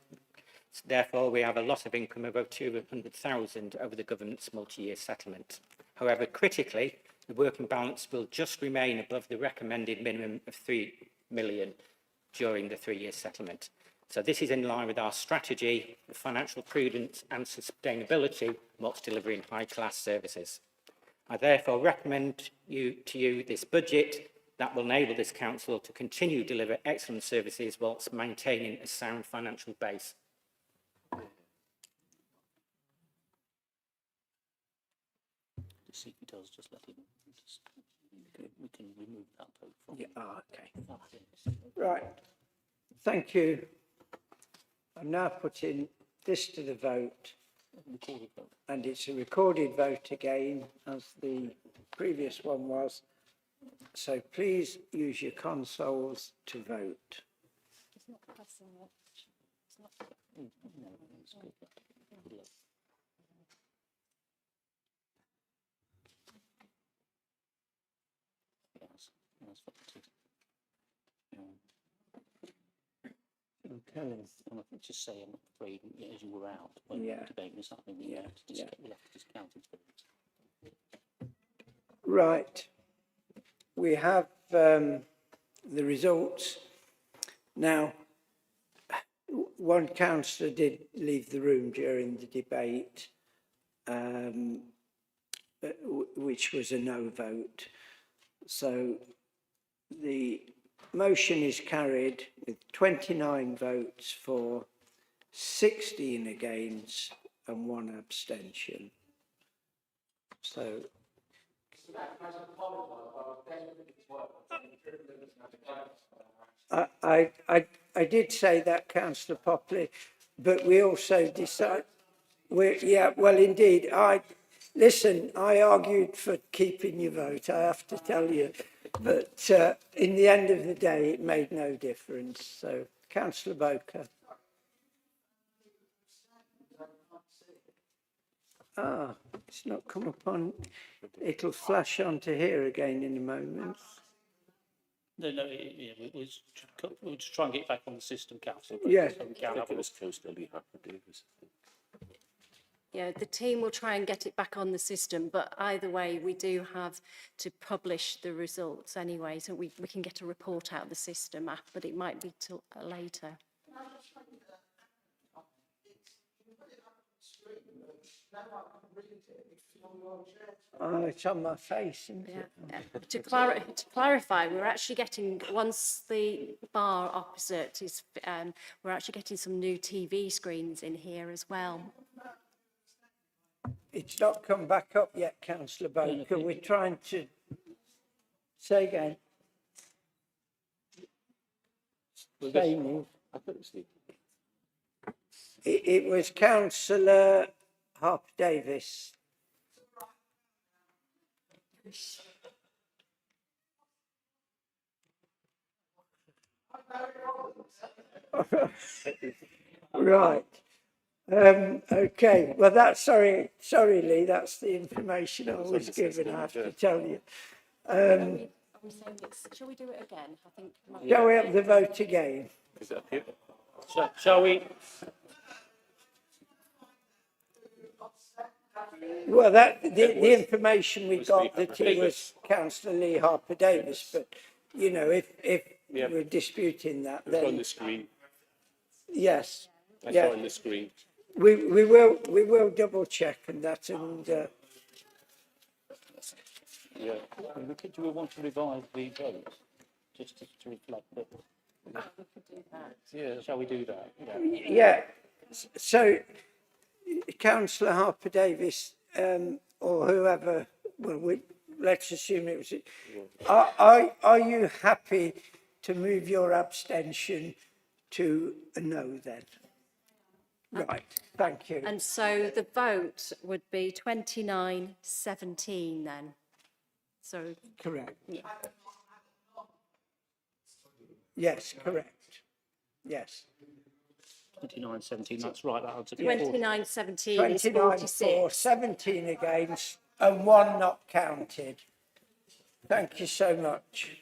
Therefore, we have a loss of income of over 200,000 over the government's multi-year settlement. However, critically, the working balance will just remain above the recommended minimum of 3 million during the 3-year settlement. So this is in line with our strategy of financial prudence and sustainability whilst delivering high-class services. I therefore recommend to you this budget that will enable this council to continue to deliver excellent services whilst maintaining a sound financial base. See if he does, just let him. We can remove that vote from. Yeah, okay. Right. Thank you. I'm now putting this to the vote. Recorded vote. And it's a recorded vote again, as the previous one was. So please use your consoles to vote. It's not pressing it. It's not. No, it's good. Good luck. Yes, that's what it is. Okay. And I think just say I'm afraid as you were out when the debate was happening, we'll have to discount it. Right. We have the results. Now, one councillor did leave the room during the debate, which was a no vote. So the motion is carried with 29 votes for, 16 against and 1 abstention. So I did say that, Councillor Popley, but we also decided, well, indeed, listen, I argued for keeping your vote, I have to tell you, but in the end of the day, it made no difference. So, Councillor Boker. It's not come up on, it'll flash onto here again in a moment. No, we'll just try and get it back on the system, Councillor. Yes. So we can have a Yeah, the team will try and get it back on the system, but either way, we do have to publish the results anyway, so we can get a report out of the system, but it might be till later. It's on my face, isn't it? To clarify, we're actually getting, once the bar opposite is, we're actually getting some new TV screens in here as well. It's not come back up yet, Councillor Boker. We're trying to say again. It was Councillor Harper Davis. Right. Okay. Well, that's sorry, Lee. That's the information I was given. I have to tell you. Are we saying shall we do it again? I think. Shall we have the vote again? Is that here? Shall we? Well, the information we got that it was Councillor Lee Harper Davis, but you know, if we're disputing that, then on the screen. Yes. I saw on the screen. We will double check and that and. Yeah. Do we want to revise the vote just to reflect that? Yeah. Shall we do that? Yeah. So, Councillor Harper Davis, or whoever, well, let's assume it was. Are you happy to move your abstention to a no then? Right, thank you. And so the vote would be 29-17 then. So correct. Yeah. Yes, correct. Yes. 29-17. That's right. That was 29-17 is 29 46. for, 17 against, and 1 not counted. Thank you so much.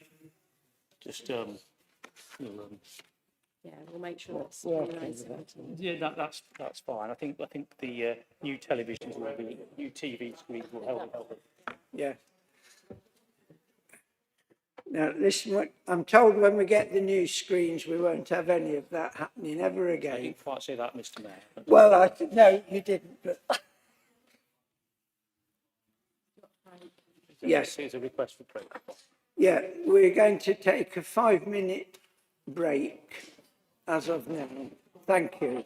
Just yeah, we'll make sure that's Yeah, 29-17. Yeah, that's fine. I think the new televisions will be, new TV screens will help. Yeah. Now, listen, I'm told when we get the new screens, we won't have any of that happening ever I again. didn't quite say that, Mr Mayor. but- Well, no, you didn't, but yes. It's a request for prayer. Yeah, we're going to take a 5-minute break as of now. Thank you.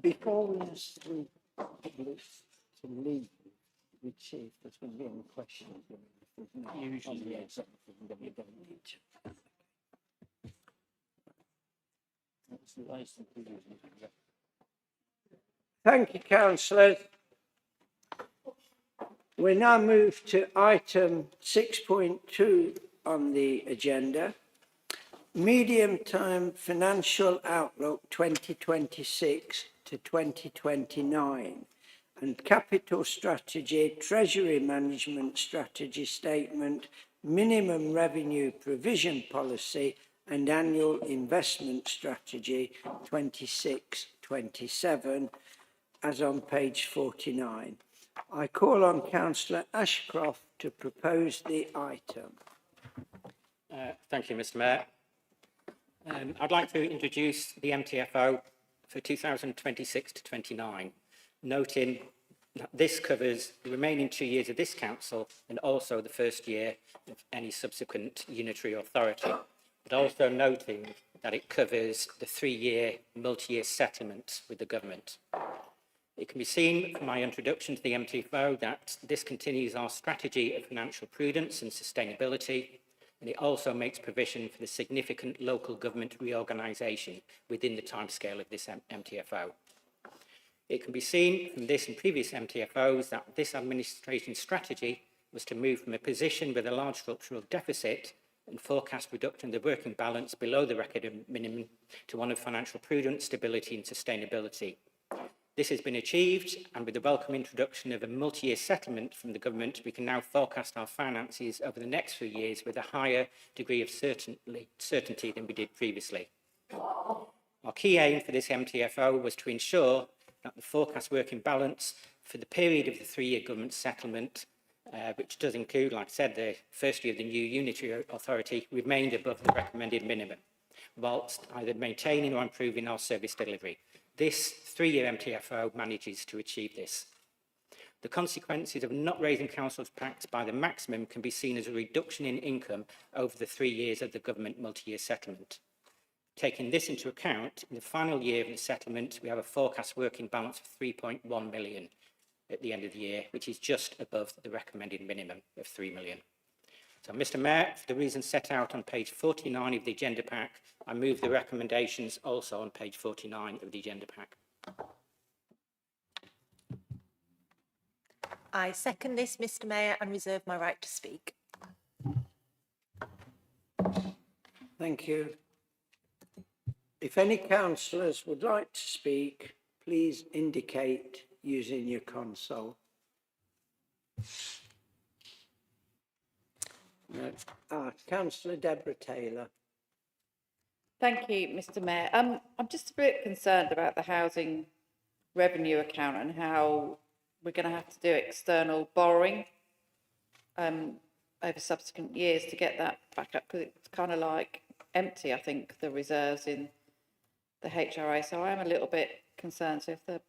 Before we ask the public to leave, we see if there's going to be any questions. Usually, yes. Then we don't need to. That's the last thing we do. Thank you, councillors. We now move to item 6.2 on the agenda. Medium-term financial outlook 2026 to 2029 and capital strategy, treasury management strategy statement, minimum revenue provision policy and annual investment strategy 26-27 as on page 49. I call on Councillor Ashcroft to propose the item. Thank you, Mr. Mayor. I'd like to introduce the MTFO for 2026 to 29, noting that this covers the remaining 2 years of this council and also the first year of any subsequent unitary authority, but also noting that it covers the 3-year multi-year settlement with the government. It can be seen from my introduction to the MTFO that this continues our strategy of financial prudence and sustainability, and it also makes provision for the significant local government reorganisation within the timescale of this MTFO. It can be seen from this and previous MTFOs that this administration strategy was to move from a position with a large structural deficit and forecast reduction of the working balance below the record minimum to one of financial prudence, stability and sustainability. This has been achieved, and with the welcome introduction of a multi-year settlement from the government, we can now forecast our finances over the next few years with a higher degree of certainty than we did previously. Our key aim for this MTFO was to ensure that the forecast working balance for the period of the 3-year government settlement, which does include, like I said, the first year of the new unitary authority, remained above the recommended minimum, whilst either maintaining or improving our service delivery. This 3-year MTFO manages to achieve this. The consequences of not raising council tax by the maximum can be seen as a reduction in income over the 3 years of the government multi-year settlement. Taking this into account, in the final year of the settlement, we have a forecast working balance of 3.1 million at the end of the year, which is just above the recommended minimum of 3 million. So, Mr. Mayor, for the reasons set out on page 49 of the agenda pack, I move the recommendations also on page 49 of the agenda pack. I second this, Mr. Mayor, and reserve my right to speak. Thank you. If any councillors would like to speak, please indicate using your console. No. Councillor Deborah Taylor. Thank you, Mr. Mayor. I'm just a bit concerned about the housing revenue account and how we're going to have to do external borrowing over subsequent years to get that back up, because it's kind of like empty, I think, the reserves in the HRA. So I am a little bit concerned. So if the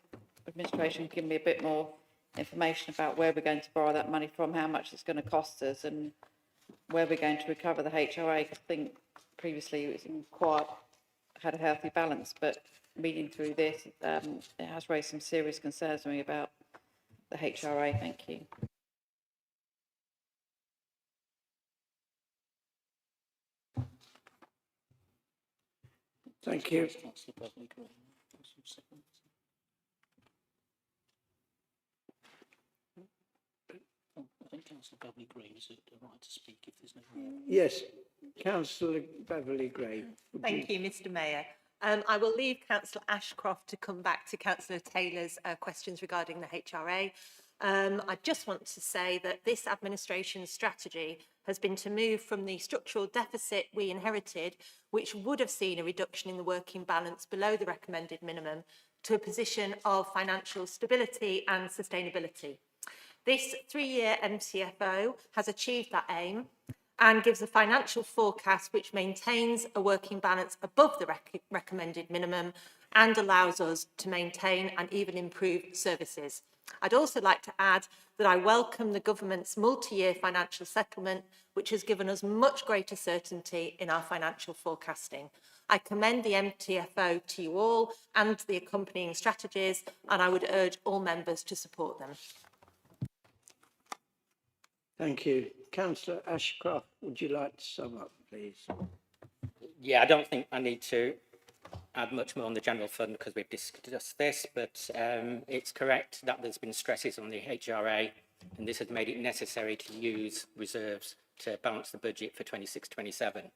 administration can give me a bit more information about where we're going to borrow that money from, how much it's going to cost us, and where we're going to recover the HRA. I think previously it was quite had a healthy balance, but reading through this, it has raised some serious concerns for me about the HRA. Thank you. Thank you. I think Councillor Beverley Green has a right to speak if there's no... Yes, Councillor Beverley Gray. Thank you, Mr. Mayor. I will leave Councillor Ashcroft to come back to Councillor Taylor's questions regarding the HRA. I just want to say that this administration's strategy has been to move from the structural deficit we inherited, which would have seen a reduction in the working balance below the recommended minimum, to a position of financial stability and sustainability. This 3-year MTFO has achieved that aim and gives a financial forecast which maintains a working balance above the recommended minimum and allows us to maintain and even improve services. I'd also like to add that I welcome the government's multi-year financial settlement, which has given us much greater certainty in our financial forecasting. I commend the MTFO to you all and the accompanying strategies, and I would urge all members to support them. Thank you. Councillor Ashcroft, would you like to sum up, please? Yeah, I don't think I need to add much more on the general fund because we've discussed this, but it's correct that there's been stresses on the HRA, and this has made it necessary to use reserves to balance the budget for 26-27.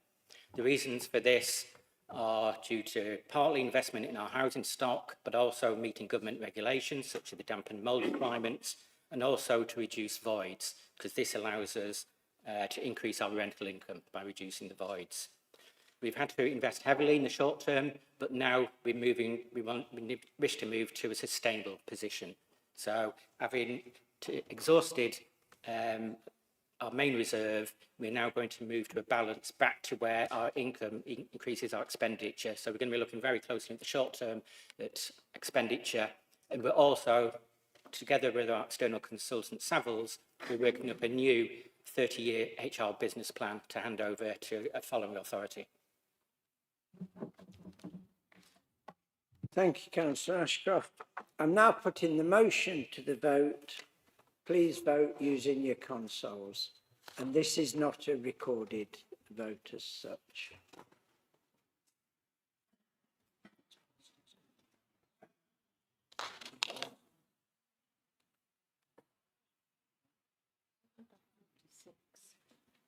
The reasons for this are due to partly investment in our housing stock, but also meeting government regulations such as the damp and mould requirements, and also to reduce voids, because this allows us to increase our rental income by reducing the voids. We've had to invest heavily in the short term, but now we wish to move to a sustainable position. So having exhausted our main reserve, we're now going to move to a balance back to where our income increases our expenditure. So we're going to be looking very closely at the short term at expenditure, and we're also, together with our external consultant Savills, we're working up a new 30-year HR business plan to hand over to a following authority. Thank you, Councillor Ashcroft. I'm now putting the motion to the vote. Please vote using your consoles. And this is not a recorded vote as such.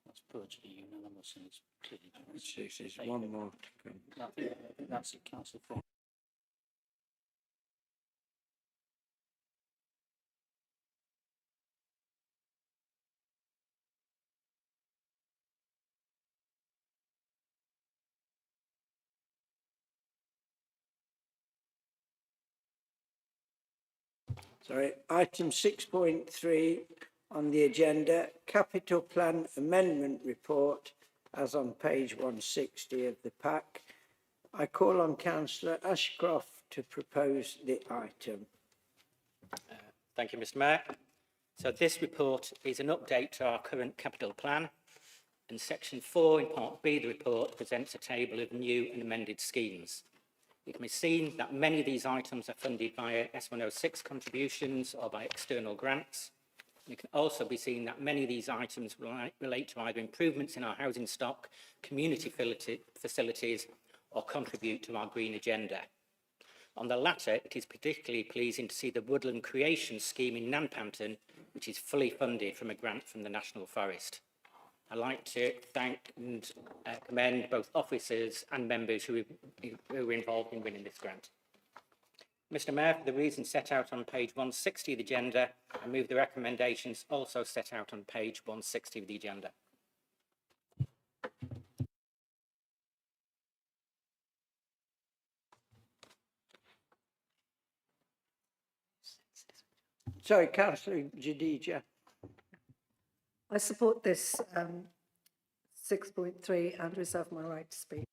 That's virtually unanimous and it's clearly. There's one more to come. I think that's it, Councillor Frost. Sorry, item 6.3 on the agenda, capital plan amendment report, as on page 160 of the pack. I call on Councillor Ashcroft to propose the item. Thank you, Mr. Mayor. So this report is an update to our current capital plan, and section 4 in part B of the report presents a table of new and amended schemes. It can be seen that many of these items are funded via S106 contributions or by external grants. It can also be seen that many of these items relate to either improvements in our housing stock, community facilities, or contribute to our green agenda. On the latter, it is particularly pleasing to see the Woodland Creation Scheme in Nanpanton, which is fully funded from a grant from the National Forest. I'd like to thank and commend both officers and members who were involved in winning this grant. Mr. Mayor, for the reasons set out on page 160 of the agenda, I move the recommendations also set out on page 160 of the agenda. Sorry, Councillor Jadija. I support this 6.3 and reserve my right to speak.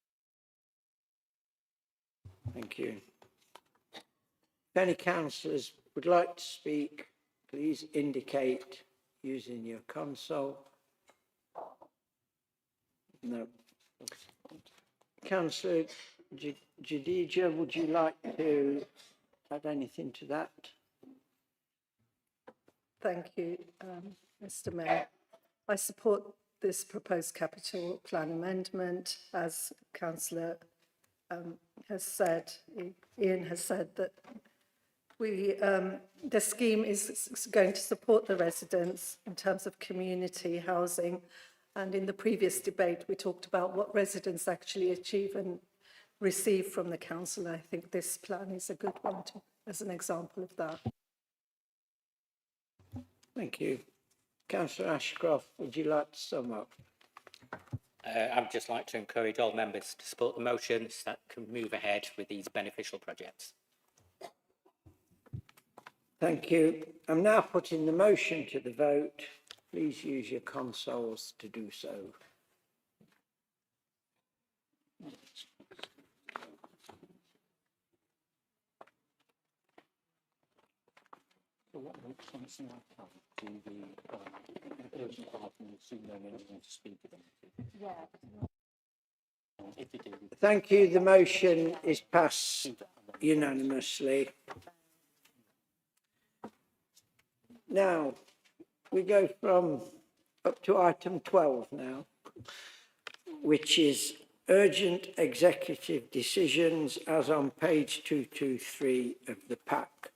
Thank you. If any councillors would like to speak, please indicate using your console. No. Councillor Jadija, would you like to add anything to that? Thank you, Mr. Mayor. I support this proposed capital plan amendment. As Councillor has said, Ian has said that the scheme is going to support the residents in terms of community housing. And in the previous debate, we talked about what residents actually achieve and receive from the council. I think this plan is a good one as an example of that. Thank you. Councillor Ashcroft, would you like to sum up? I'd just like to encourage all members to support the motions that can move ahead with these beneficial projects. Thank you. I'm now putting the motion to the vote. Please use your consoles to do so. So what something like that to the person asking to see them and to speak to them? Yeah. Thank you. The motion is passed unanimously. Now, we go from up to item 12 now, which is urgent executive decisions as on page 223 of the pack.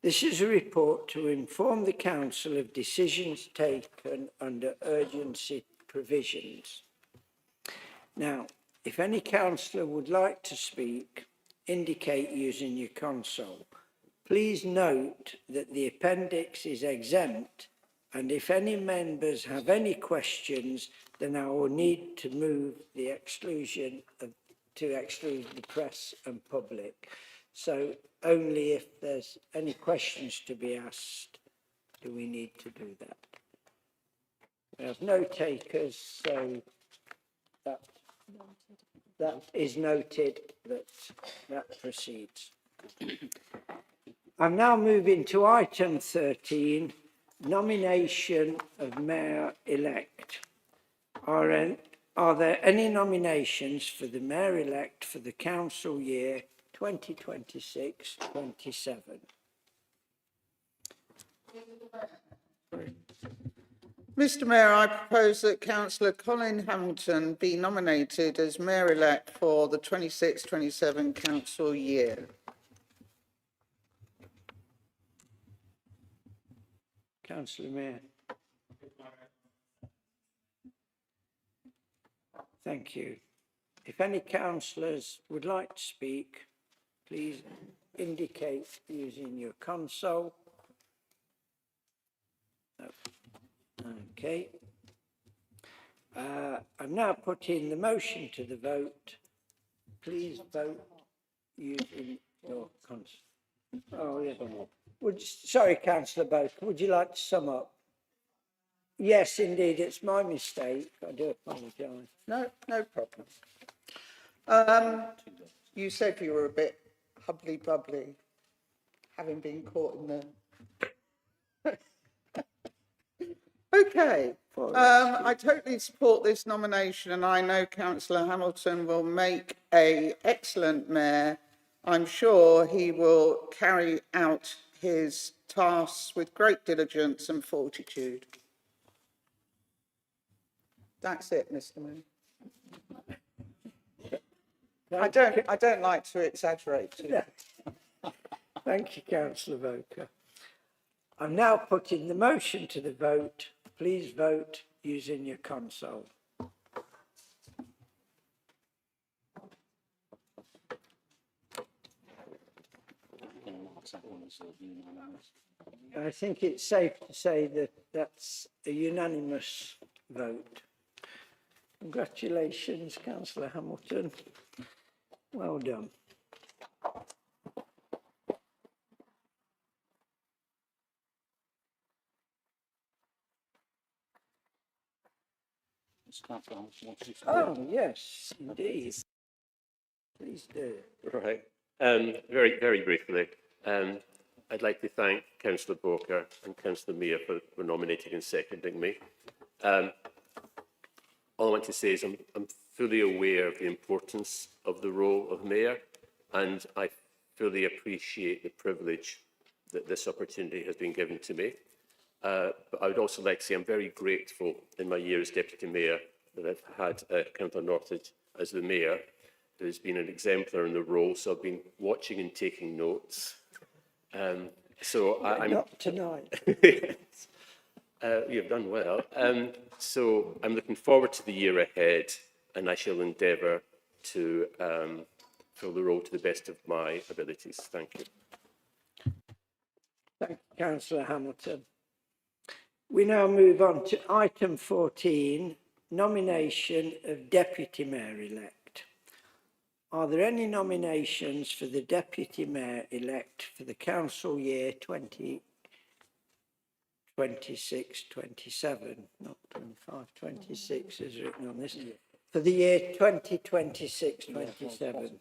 This is a report to inform the Council of decisions taken under urgency provisions. Now, if any councillor would like to speak, indicate using your console. Please note that the appendix is exempt, and if any members have any questions, then I will need to move the exclusion to exclude the press and public. So only if there's any questions to be asked do we need to do that. There's no takers, so that is noted that proceeds. I'm now moving to item 13, nomination of Mayor-elect. Are there any nominations for the Mayor-elect for the council year 2026-27? Mr Mayor, I propose that Councillor Colin Hamilton be nominated as Mayor-elect for the 26-27 council year. Councillor Mayor. Thank you. If any councillors would like to speak, please indicate using your console. No. Okay. I'm now putting the motion to the vote. Please vote using your console. Oh, yeah. Sorry, Councillor Boker, would you like to sum up? Yes, indeed, it's my mistake. I do apologise. No problem. You said you were a bit hubbly-bubbly, having been caught in the... Okay, I totally support this nomination, and I know Councillor Hamilton will make an excellent mayor. I'm sure he will carry out his tasks with great diligence and fortitude. That's it, Mr Mayor. I don't like to exaggerate too much. Thank you, Councillor Voker. I'm now putting the motion to the vote. Please vote using your console. I think it's safe to say that that's a unanimous vote. Congratulations, Councillor Hamilton. Well done. Oh, yes, indeed. Please do. Right. Very briefly, I'd like to thank Councillor Boker and Councillor Meir for nominating and seconding me. All I want to say is I'm fully aware of the importance of the role of Mayor, and I fully appreciate the privilege that this opportunity has been given to me. But I would also like to say I'm very grateful in my year as Deputy Mayor that I've had Councillor Northridge as the Mayor, who has been an exemplar in the role, so I've been watching and taking notes. I'm not tonight. You've done well. So I'm looking forward to the year ahead, and I shall endeavour to fill the role to the best of my abilities. Thank you. Thank you, Councillor Hamilton. We now move on to item 14, nomination of Deputy Mayor-elect. Are there any nominations for the Deputy Mayor-elect for the council year 2026-27? Not 25-26 is written on this. For the year 2026-27.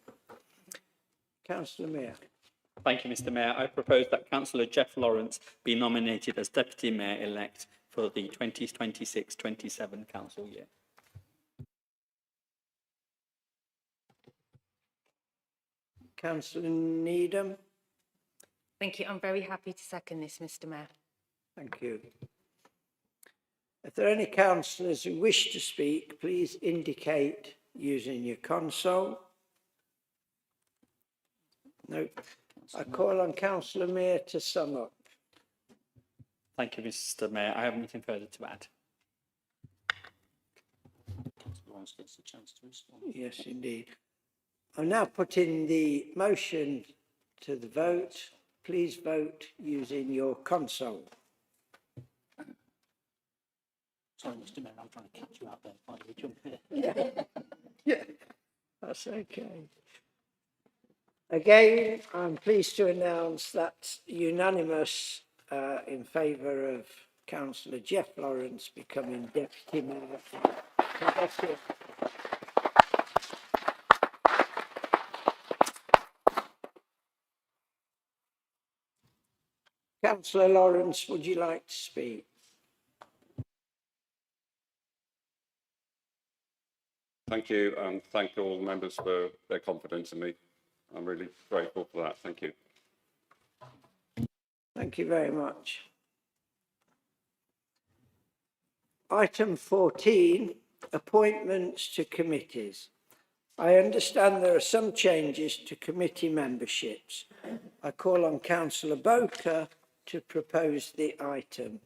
Councillor Mayor. Thank you, Mr Mayor. I propose that Councillor Jeff Lawrence be nominated as Deputy Mayor-elect for the 2026-27 council year. Councillor Needham. Thank you. I'm very happy to second this, Mr Mayor. Thank you. If there are any councillors who wish to speak, please indicate using your console. No. I call on Councillor Mayor to sum up. Thank you, Mr Mayor. I have nothing further to add. Lawrence gets a chance to respond. Yes, indeed. I'm now putting the motion to the vote. Please vote using your console. Sorry, Mr Mayor, I'm trying to catch you out there. Why don't you jump here? Yeah, that's okay. Again, I'm pleased to announce that unanimous in favour of Councillor Jeff Lawrence becoming Deputy Mayor. Congratulations. Councillor Lawrence, would you like to speak? Thank you, and thank all members for their confidence in me. I'm really grateful for that. Thank you. Thank you very much. Item 14, appointments to committees. I understand there are some changes to committee memberships. I call on Councillor Boker to propose the item.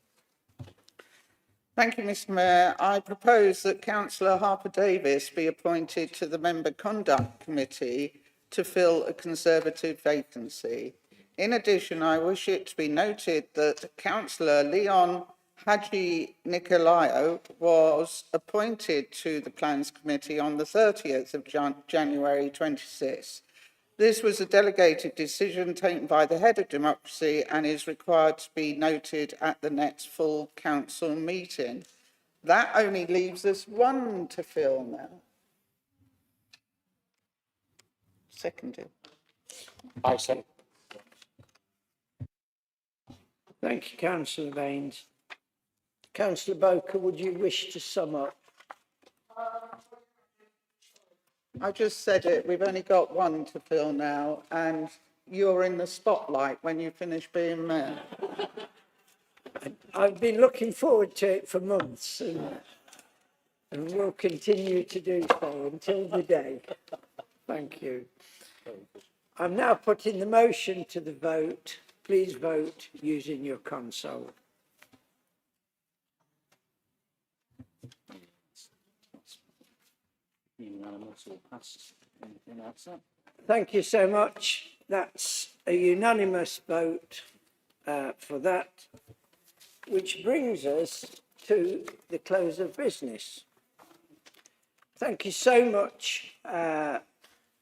Thank you, Mr Mayor. I propose that Councillor Harper Davis be appointed to the Member Conduct Committee to fill a Conservative vacancy. In addition, I wish it to be noted that Councillor Leon Haji Nicolaou was appointed to the Plans Committee on the 30th of January 26. This was a delegated decision taken by the head of democracy and is required to be noted at the next full council meeting. That only leaves us one to fill now. Seconded. I second. Thank you, Councillor Baines. Councillor Boker, would you wish to sum up? I just said it, we've only got one to fill now, and you're in the spotlight when you finish being mayor. I've been looking forward to it for months and will continue to do so until the day. Thank you. I'm now putting the motion to the vote. Please vote using your console. Unanimous or passed. Anything else? Thank you so much. That's a unanimous vote for that, which brings us to the close of business. Thank you so much,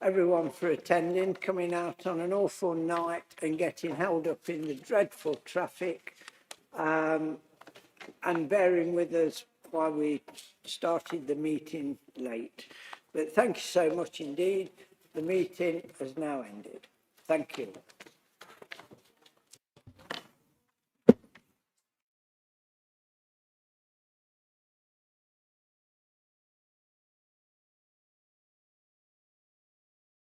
everyone, for attending, coming out on an awful night and getting held up in the dreadful traffic, and bearing with us while we started the meeting late. But thank you so much indeed. The meeting has now ended. Thank you.